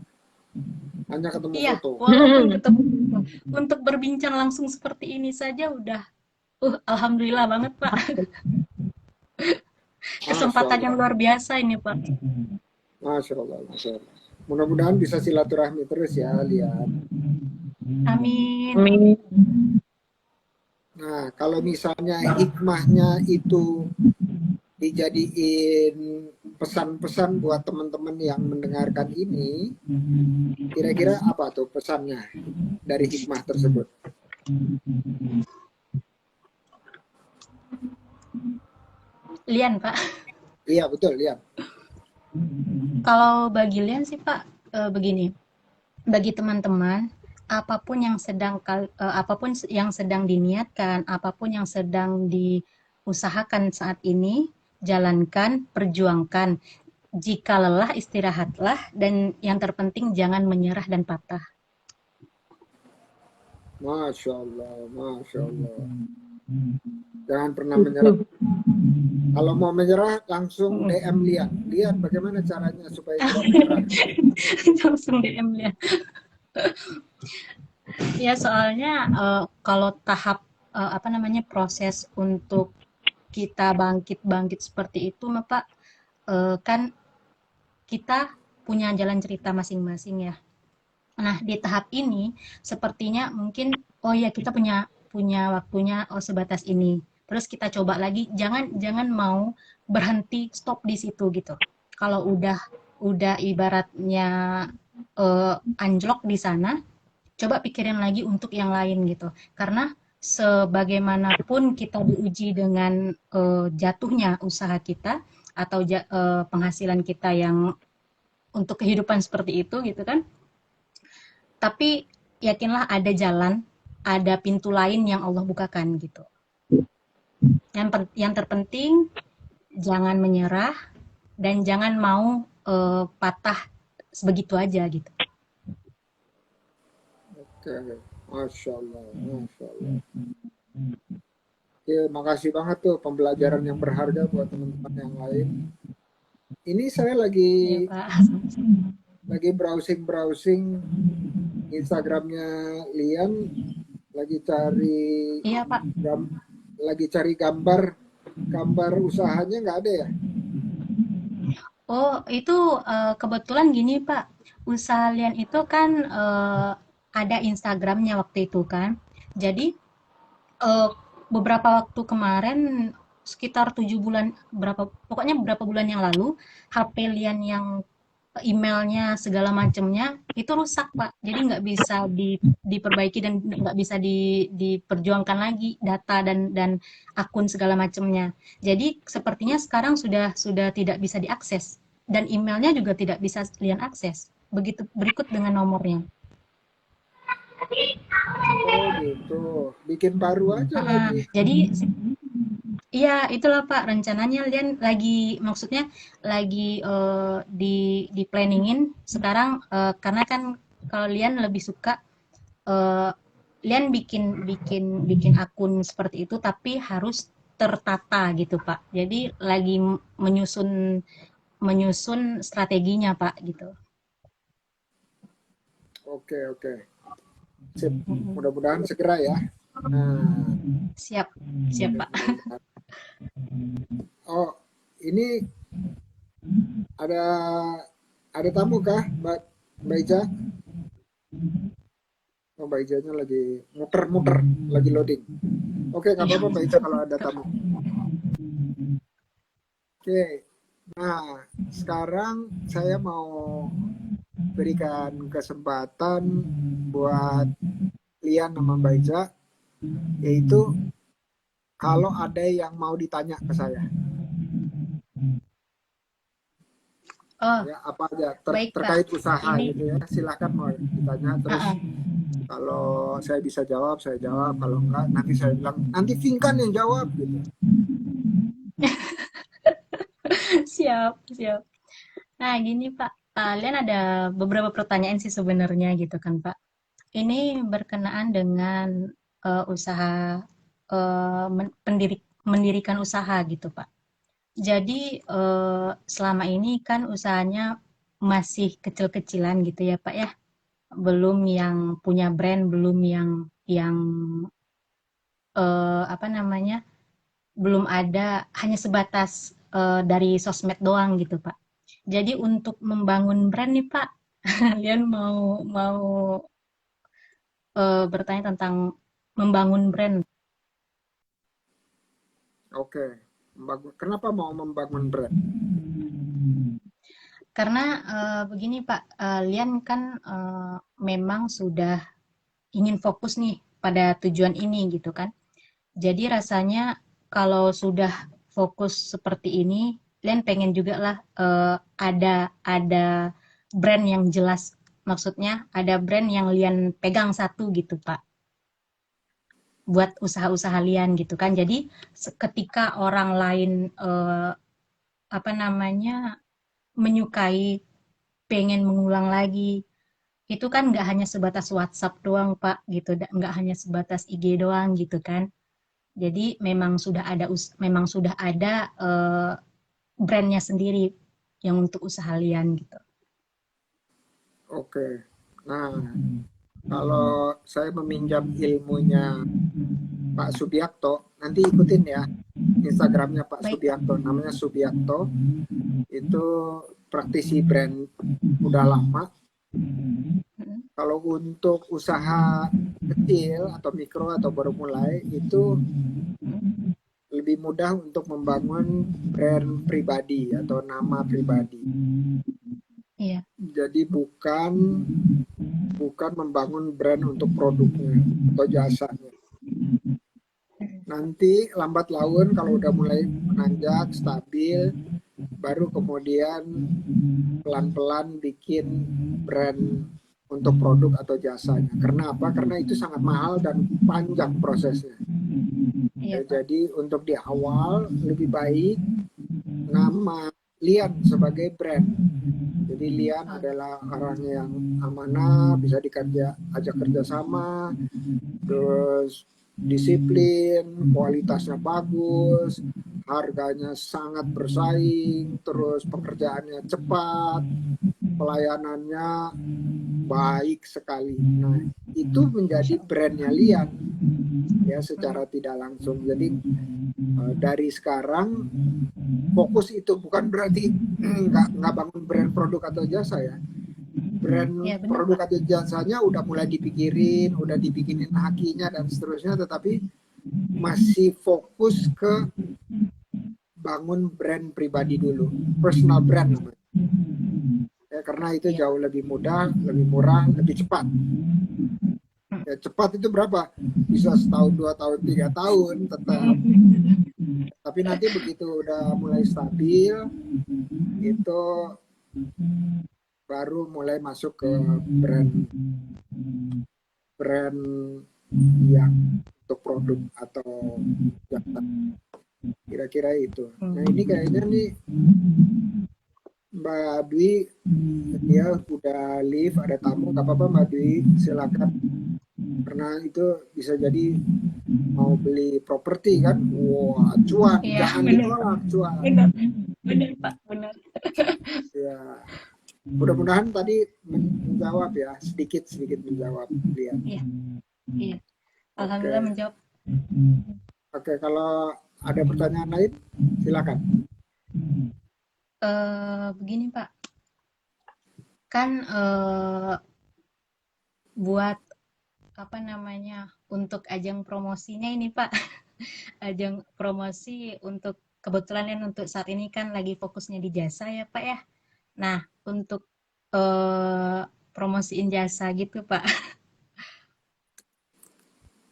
hanya ketemu Iya, foto. walaupun ketemu untuk berbincang langsung seperti ini saja udah, alhamdulillah banget Pak. Kesempatan yang luar biasa ini Pak. Masya Allah, Masya Allah. Mudah-mudahan bisa silaturahmi terus ya, lihat. Amin. Nah, kalau misalnya hikmahnya itu dijadiin pesan-pesan buat teman-teman yang mendengarkan ini, kira-kira apa tuh pesannya dari hikmah tersebut? Lian Pak. Iya betul, Lian. Kalau bagi Lian sih Pak, begini, bagi teman-teman, apapun yang sedang diniatkan, apapun yang sedang diusahakan saat ini, jalankan, perjuangkan. Jika lelah, istirahatlah, dan yang terpenting jangan menyerah dan patah. Masya Allah, Masya Allah. Jangan pernah menyerah. Kalau mau menyerah, langsung DM Lian. Lian, bagaimana caranya supaya tidak menyerah? Langsung DM Lian. Ya soalnya kalau tahap proses untuk kita bangkit seperti itu, Pak, kan kita punya jalan cerita masing-masing ya. Nah di tahap ini sepertinya mungkin oh ya kita punya waktunya sebatas ini. Terus kita coba lagi, jangan mau berhenti stop di situ gitu. Kalau udah udah ibaratnya anjlok di sana, coba pikirin lagi untuk yang lain gitu. Karena sebagaimanapun kita diuji dengan jatuhnya usaha kita atau penghasilan kita yang untuk kehidupan seperti itu gitu kan. Tapi yakinlah ada jalan, ada pintu lain yang Allah bukakan gitu. Yang terpenting jangan menyerah dan jangan mau patah sebegitu aja gitu. Oke, Masya Allah, Masya Allah. Oke, makasih banget tuh pembelajaran yang berharga buat teman-teman yang lain. Ini saya Iya Pak. lagi browsing Instagramnya Lian, lagi cari Iya Pak. lagi cari gambar usahanya nggak ada ya? Oh itu kebetulan gini Pak, usaha Lian itu kan ada Instagramnya waktu itu kan. Jadi beberapa waktu kemarin sekitar 7 bulan pokoknya beberapa bulan yang lalu HP Lian yang emailnya segala macamnya itu rusak Pak, jadi nggak bisa diperbaiki dan nggak bisa diperjuangkan lagi data dan akun segala macamnya. Jadi sepertinya sekarang sudah tidak bisa diakses dan emailnya juga tidak bisa Lian akses. Begitu berikut dengan nomornya. Oh gitu, bikin baru aja lagi. Jadi iya, itulah Pak rencananya Lian maksudnya lagi di planningin sekarang karena kan kalau Lian lebih suka Lian bikin akun seperti itu tapi harus tertata gitu Pak. Jadi lagi menyusun strateginya Pak gitu. Oke. Sip. Mudah-mudahan segera ya. Nah, Siap Pak. oh ini ada tamu kah, Mbak Ica? Oh, Mbak Ijanya lagi muter-muter, lagi loading. Oke, nggak apa-apa Mbak Ica kalau ada tamu. Oke, nah sekarang saya mau berikan kesempatan buat Lian sama Mbak Ica, yaitu kalau ada yang mau ditanya ke saya. Oh, Ya, apa aja baik, terkait Pak. usaha gitu ya, silakan mau ditanya, terus kalau saya bisa jawab saya jawab, kalau enggak nanti saya bilang nanti Vinkan yang jawab gitu. Siap. Nah, gini Pak, kalian ada beberapa pertanyaan sih sebenarnya gitu kan Pak. Ini berkenaan dengan usaha mendirikan usaha gitu Pak. Jadi selama ini kan usahanya masih kecil-kecilan gitu ya Pak ya. Belum yang punya brand, belum yang apa namanya? Belum ada, hanya sebatas dari sosmed doang gitu Pak. Jadi untuk membangun brand nih Pak, kalian mau bertanya tentang membangun brand. Oke, kenapa mau membangun brand? Karena begini Pak, Lian kan memang sudah ingin fokus nih pada tujuan ini gitu kan. Jadi rasanya kalau sudah fokus seperti ini, Lian pengen juga lah ada brand yang jelas. Maksudnya ada brand yang Lian pegang satu gitu Pak. Buat usaha-usaha Lian gitu kan. Jadi ketika orang lain apa namanya menyukai, pengen mengulang lagi, itu kan nggak hanya sebatas WhatsApp doang Pak gitu, nggak hanya sebatas IG doang gitu kan. Jadi memang sudah ada brandnya sendiri yang untuk usaha Lian gitu. Oke, nah kalau saya meminjam ilmunya Pak Subiakto, nanti ikutin ya Instagramnya Pak Baik. Subiakto, namanya Subiakto, itu praktisi brand udah lama. Kalau untuk usaha kecil atau mikro atau baru mulai, itu lebih mudah untuk membangun brand pribadi atau nama pribadi. Jadi bukan membangun brand untuk produknya atau jasanya. Nanti lambat laun kalau udah mulai menanjak, stabil, baru kemudian pelan-pelan bikin brand untuk produk atau jasanya. Karena apa? Karena itu sangat mahal dan panjang prosesnya. Iya, Pak. Jadi untuk di awal lebih baik nama Lian sebagai brand. Jadi Lian adalah orang yang amanah, bisa ajak kerjasama, terus disiplin, kualitasnya bagus, harganya sangat bersaing, terus pekerjaannya cepat, pelayanannya baik sekali. Nah, itu menjadi brandnya Lian ya secara tidak langsung. Jadi dari sekarang fokus itu bukan berarti nggak bangun brand produk atau jasa ya. Brand Iya, benar, produk Pak. atau jasanya udah mulai dipikirin, udah dibikinin hakinya dan seterusnya, tetapi masih fokus ke bangun brand pribadi dulu, personal brand namanya. Ya, karena itu Iya. jauh lebih mudah, lebih murah, lebih cepat. Ya, cepat itu berapa? Bisa setahun, 2 tahun, 3 tahun tetap. Tapi nanti begitu udah mulai stabil, itu baru mulai masuk ke brand yang untuk produk atau jasa. Kira-kira itu. Nah ini kayaknya nih Mbak Dwi, dia udah leave, ada tamu, nggak apa-apa Mbak Dwi, silakan. Karena itu bisa jadi mau beli properti kan, wah cuan, Iya, jangan benar. ditolak cuan. Benar, Pak, benar. Ya, mudah-mudahan tadi menjawab ya, sedikit menjawab dia. Iya, iya. Alhamdulillah menjawab. Oke, kalau ada pertanyaan lain, silakan. Begini Pak, kan buat apa namanya untuk ajang promosinya ini Pak, ajang promosi untuk kebetulan kan untuk saat ini kan lagi fokusnya di jasa ya Pak ya. Nah untuk promosiin jasa gitu Pak.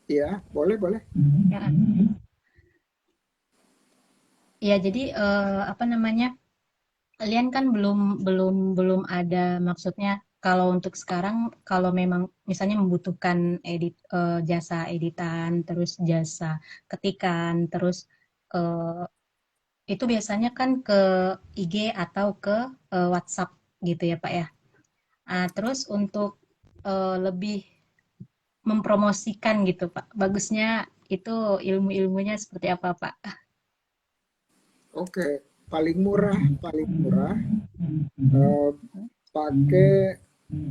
Iya, boleh. Ya, ya jadi apa namanya? Kalian kan belum ada maksudnya kalau untuk sekarang kalau memang misalnya membutuhkan jasa editan terus jasa ketikan terus itu biasanya kan ke IG atau ke WhatsApp gitu ya Pak ya. Terus untuk lebih mempromosikan gitu Pak, bagusnya itu ilmu-ilmunya seperti apa Pak? Oke, paling murah pakai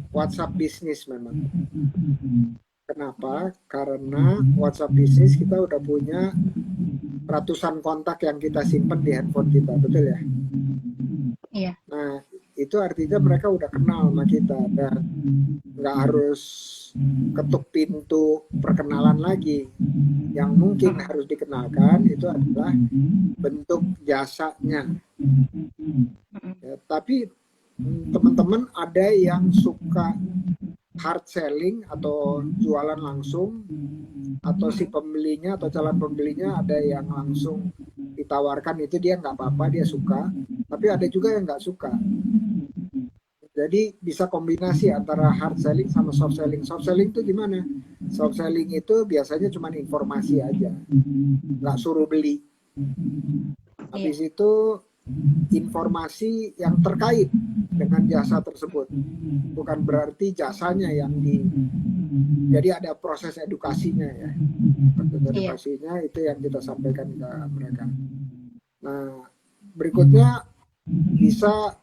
WhatsApp bisnis memang. Kenapa? Karena WhatsApp bisnis kita udah punya ratusan kontak yang kita simpan di handphone kita, betul ya? Iya. Nah, itu artinya mereka udah kenal sama kita dan nggak harus ketuk pintu perkenalan lagi. Yang mungkin harus dikenalkan itu adalah bentuk jasanya. Ya, tapi teman-teman ada yang suka hard selling atau jualan langsung, atau si pembelinya atau calon pembelinya ada yang langsung ditawarkan, itu dia nggak apa-apa, dia suka. Tapi ada juga yang nggak suka. Jadi bisa kombinasi antara hard selling sama soft selling. Soft selling itu gimana? Soft selling itu biasanya cuma informasi aja, nggak suruh beli. Habis itu informasi yang terkait dengan jasa tersebut, bukan berarti jasanya yang jadi ada proses edukasinya ya. Proses edukasinya itu yang kita sampaikan ke mereka. Nah, berikutnya bisa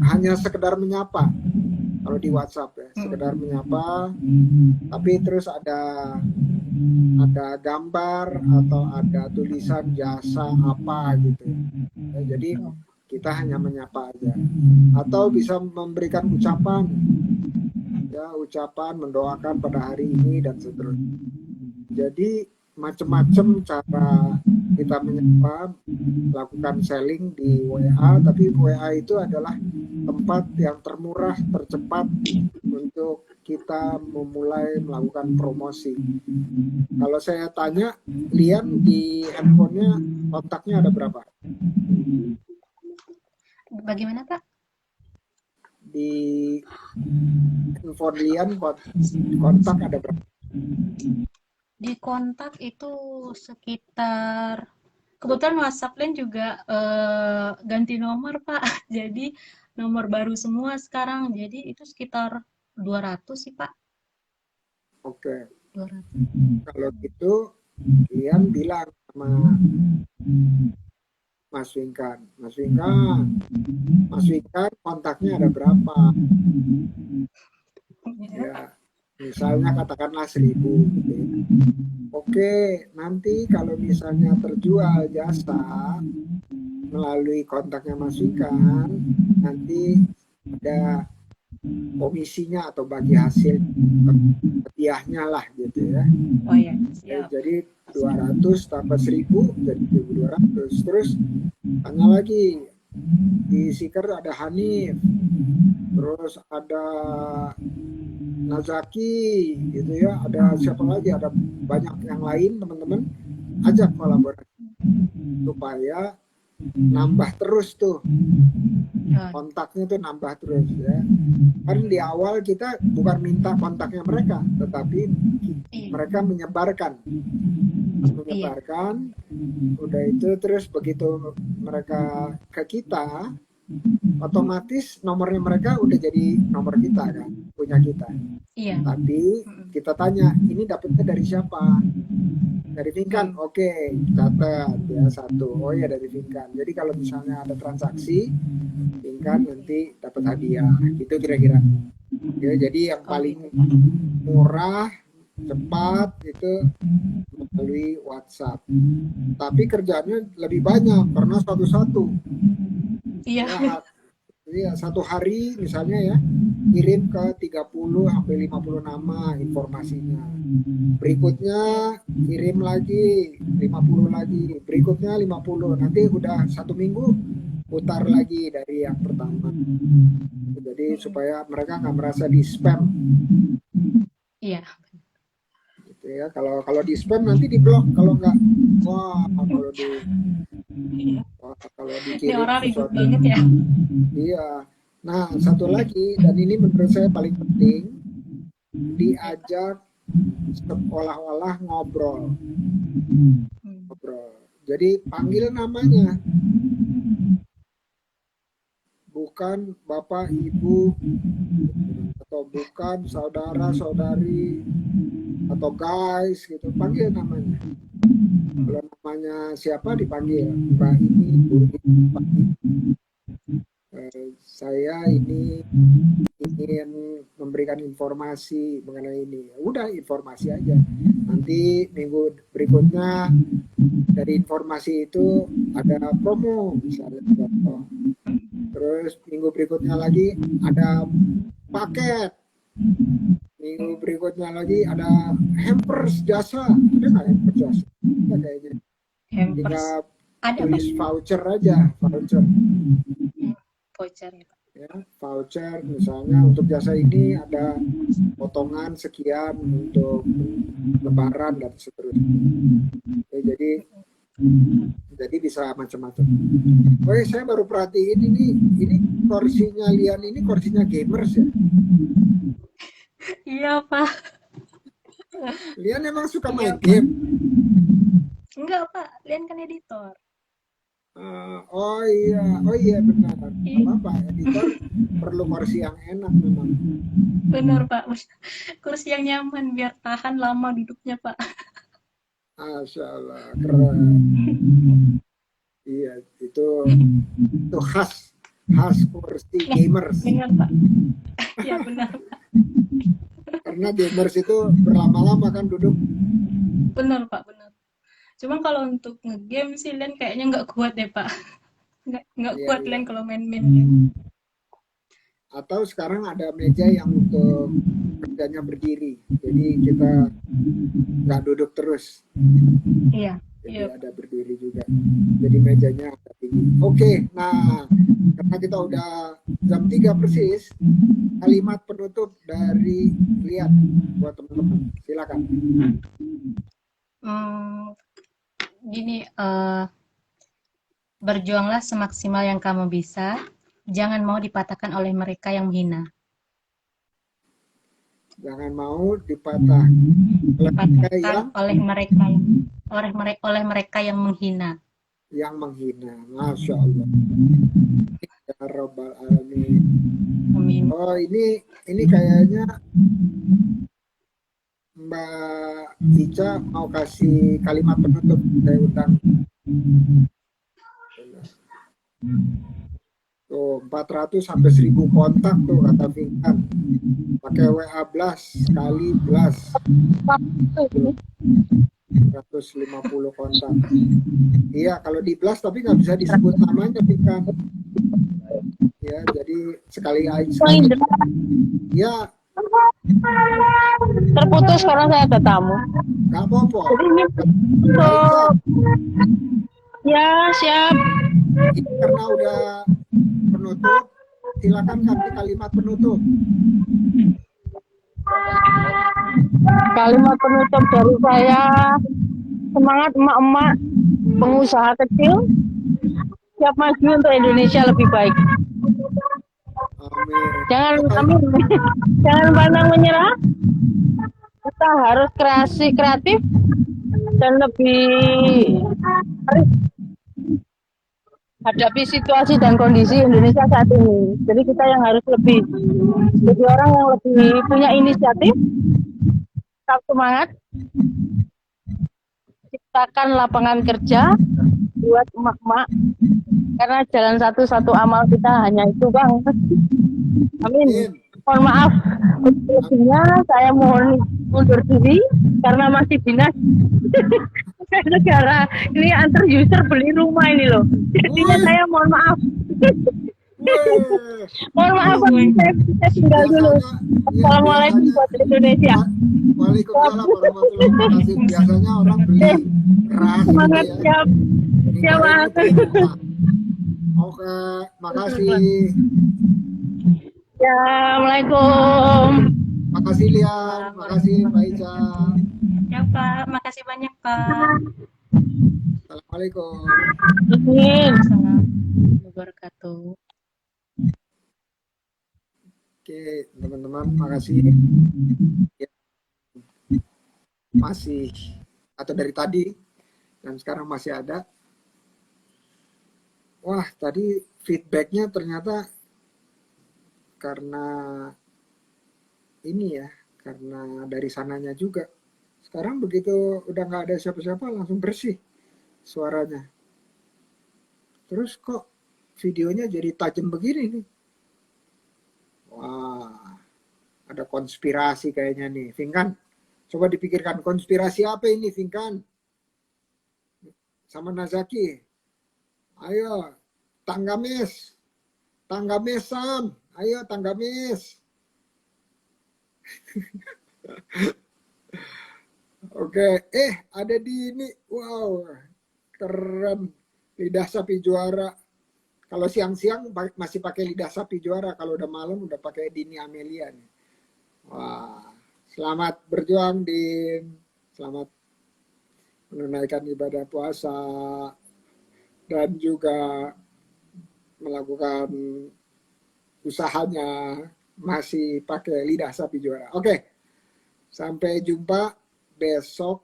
hanya sekedar menyapa kalau di WhatsApp ya, sekedar menyapa, tapi terus ada gambar atau ada tulisan jasa apa gitu ya, jadi kita hanya menyapa aja, atau bisa memberikan ucapan mendoakan pada hari ini dan seterusnya. Jadi macam-macam cara kita menyapa, lakukan selling di WA, tapi WA itu adalah tempat yang termurah, tercepat untuk kita memulai melakukan promosi. Kalau saya tanya, Lian di handphonenya kontaknya ada berapa? Bagaimana, Pak? Di handphone Lian kontak ada berapa? Di kontak itu sekitar, kebetulan WhatsApp Lian juga ganti nomor, Pak. Jadi nomor baru semua sekarang. Jadi itu sekitar 200 sih, Pak. Oke. 200. Kalau gitu Lian bilang sama Mas Wingkan, Mas Wingkan kontaknya ada berapa? Ya, misalnya katakanlah 1000 gitu ya. Oke, nanti kalau misalnya terjual jasa melalui kontaknya Mas Wingkan, nanti ada komisinya atau bagi hasil hadiahnya lah gitu ya. Oh ya, Ya, siap. jadi 200 tambah 1000 jadi 1200. Terus tanya lagi, di Seeker ada Hanif, terus ada Nazaki gitu ya, ada siapa lagi, ada banyak yang lain, teman-teman ajak kolaborasi supaya nambah terus tuh kontaknya, tuh nambah terus ya. Kan di awal kita bukan minta kontaknya mereka, tetapi Iya. mereka menyebarkan, udah itu terus begitu mereka ke kita, otomatis nomornya mereka udah jadi nomor kita kan, punya kita. Iya. Tapi kita tanya, ini dapetnya dari siapa? Dari Vinkan. Oke, catat ya, 1. Oh ya, dari Vinkan. Jadi kalau misalnya ada transaksi Vinkan nanti dapat hadiah gitu kira-kira ya. Jadi yang paling murah, cepat itu melalui WhatsApp, tapi kerjanya lebih banyak karena satu-satu. Iya. Ya, satu hari misalnya ya, kirim ke 30 sampai 50 nama informasinya. Berikutnya kirim lagi 50 lagi, berikutnya 50. Nanti udah 1 minggu putar lagi dari yang pertama. Jadi supaya mereka nggak merasa di spam. Iya. Gitu ya. Kalau di spam nanti di blok, kalau nggak, wah kalau dikirim Ini orang ribut sesuatu. banget ya. Iya. Nah, satu lagi, dan ini menurut saya paling penting, diajak seolah-olah ngobrol. Jadi panggil namanya, bukan bapak ibu atau bukan saudara saudari atau guys gitu, panggil namanya. Kalau namanya siapa dipanggil, Mbak ini, Bu ini, Pak ini. Saya ini ingin memberikan informasi mengenai ini. Udah, informasi aja. Nanti minggu berikutnya dari informasi itu ada promo misalnya. Terus minggu berikutnya lagi ada paket. Minggu berikutnya lagi ada hampers jasa. Ada nggak hampers jasa? Ada kayaknya. Tinggal tulis voucher aja, voucher. Voucher ya, Pak. Ya, voucher misalnya untuk jasa ini ada potongan sekian untuk lebaran dan seterusnya. Ya, jadi bisa macam-macam. Oke, saya baru perhatiin ini kursinya Lian ini kursinya gamers ya. Iya, Pak. Lian emang suka main game? Enggak, Pak. Lian kan editor. Oh iya benar. Apa-apa, editor perlu kursi yang enak memang. Benar, Pak. Kursi yang nyaman biar tahan lama duduknya, Pak. Masya Allah, keren. Iya, itu khas kursi gamers. Benar, Pak. Iya, benar, Pak. Karena gamers itu berlama-lama kan duduk. Benar, Pak, benar. Cuma kalau untuk nge-game sih Len kayaknya nggak kuat deh, Pak. Nggak kuat Len kalau main-main game. Atau sekarang ada meja yang untuk kerjanya berdiri. Jadi kita nggak duduk terus. Iya. Jadi ada berdiri juga. Jadi mejanya ada 3 tinggi. Oke, nah karena kita udah jam 3 persis, kalimat penutup dari Lian buat teman-teman. Silakan. Gini, berjuanglah semaksimal yang kamu bisa. Jangan mau dipatahkan oleh mereka yang menghina. Jangan mau dipatahkan Dipatahkan oleh mereka yang menghina. yang menghina. Masya Allah. Ya Rabbal Alamin. Amin. Oh, ini kayaknya Mbak Ica mau kasih kalimat penutup. Saya undang. Tuh 400 sampai 1000 kontak tuh kata Vinkan. Pakai WA blast sekali blast. 150 kontak. Iya, kalau di blast tapi nggak bisa disebut namanya Vinkan. Ya, jadi sekali aja. Ya, Terputus karena saya ada tamu. nggak apa-apa. Jadi ini untuk ya siap. Ini karena udah penutup, silakan kasih kalimat penutup. Kalimat penutup dari saya, semangat emak-emak pengusaha kecil, siap maju untuk Indonesia lebih baik. Amin. Jangan pantang menyerah. Kita harus kreatif dan lebih hadapi situasi dan kondisi Indonesia saat ini. Jadi kita yang harus lebih jadi orang yang lebih punya inisiatif, tetap semangat, ciptakan lapangan kerja buat emak-emak, karena jalan satu-satu amal kita hanya itu, Bang. Amin. Mohon maaf, sebelumnya saya mohon mundur diri karena masih dinas negara. Ini antar user beli rumah ini loh. Jadinya saya mohon maaf. Mohon maaf, saya tinggal dulu. Assalamualaikum buat Indonesia. Waalaikumsalam warahmatullahi wabarakatuh. Biasanya orang beli keras. Semangat, siap. Siap, Bang. Oke, makasih. Ya, Assalamualaikum. Makasih Lian, makasih Mbak Ica. Ya Pak, makasih banyak Pak. Assalamualaikum. Amin. Assalamualaikum wabarakatuh. Oke, teman-teman, makasih. Ya, masih atau dari tadi dan sekarang masih ada. Wah, tadi feedbacknya ternyata karena ini ya, karena dari sananya juga. Sekarang begitu udah nggak ada siapa-siapa langsung bersih suaranya. Terus kok videonya jadi tajam begini nih? Wah, ada konspirasi kayaknya nih, Vinkan. Coba dipikirkan konspirasi apa ini, Vinkan? Sama Nazaki. Ayo, Tanggames. Tanggames Sam. Ayo Tanggames. Oke, ada di ini. Wow, keren. Lidah sapi juara. Kalau siang-siang masih pakai lidah sapi juara. Kalau udah malam udah pakai Dini Amelia nih. Wah, selamat berjuang Din. Selamat menunaikan ibadah puasa dan juga melakukan usahanya masih pakai lidah sapi juara. Oke, sampai jumpa besok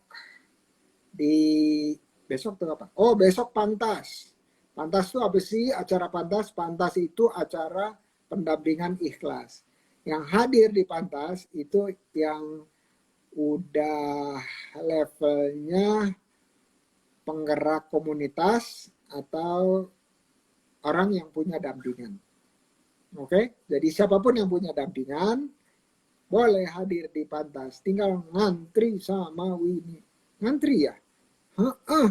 tuh apa? Oh, besok Pantas. Pantas itu apa sih acara Pantas? Pantas itu acara pendampingan ikhlas. Yang hadir di Pantas itu yang udah levelnya penggerak komunitas atau orang yang punya dampingan. Oke, jadi siapapun yang punya dampingan boleh hadir di Pantas. Tinggal ngantri sama Winnie. Ngantri ya?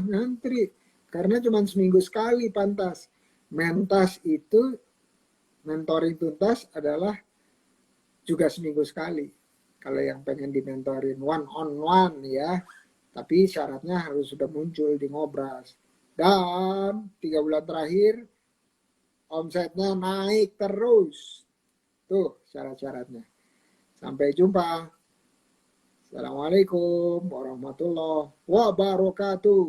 Ngantri. Karena cuma seminggu sekali Pantas. Mentas itu, mentoring tuntas adalah juga seminggu sekali. Kalau yang pengen dimentorin one on one ya. Tapi syaratnya harus sudah muncul di Ngobras. Dan 3 bulan terakhir omsetnya naik terus. Tuh syarat-syaratnya. Sampai jumpa. Assalamualaikum warahmatullahi wabarakatuh.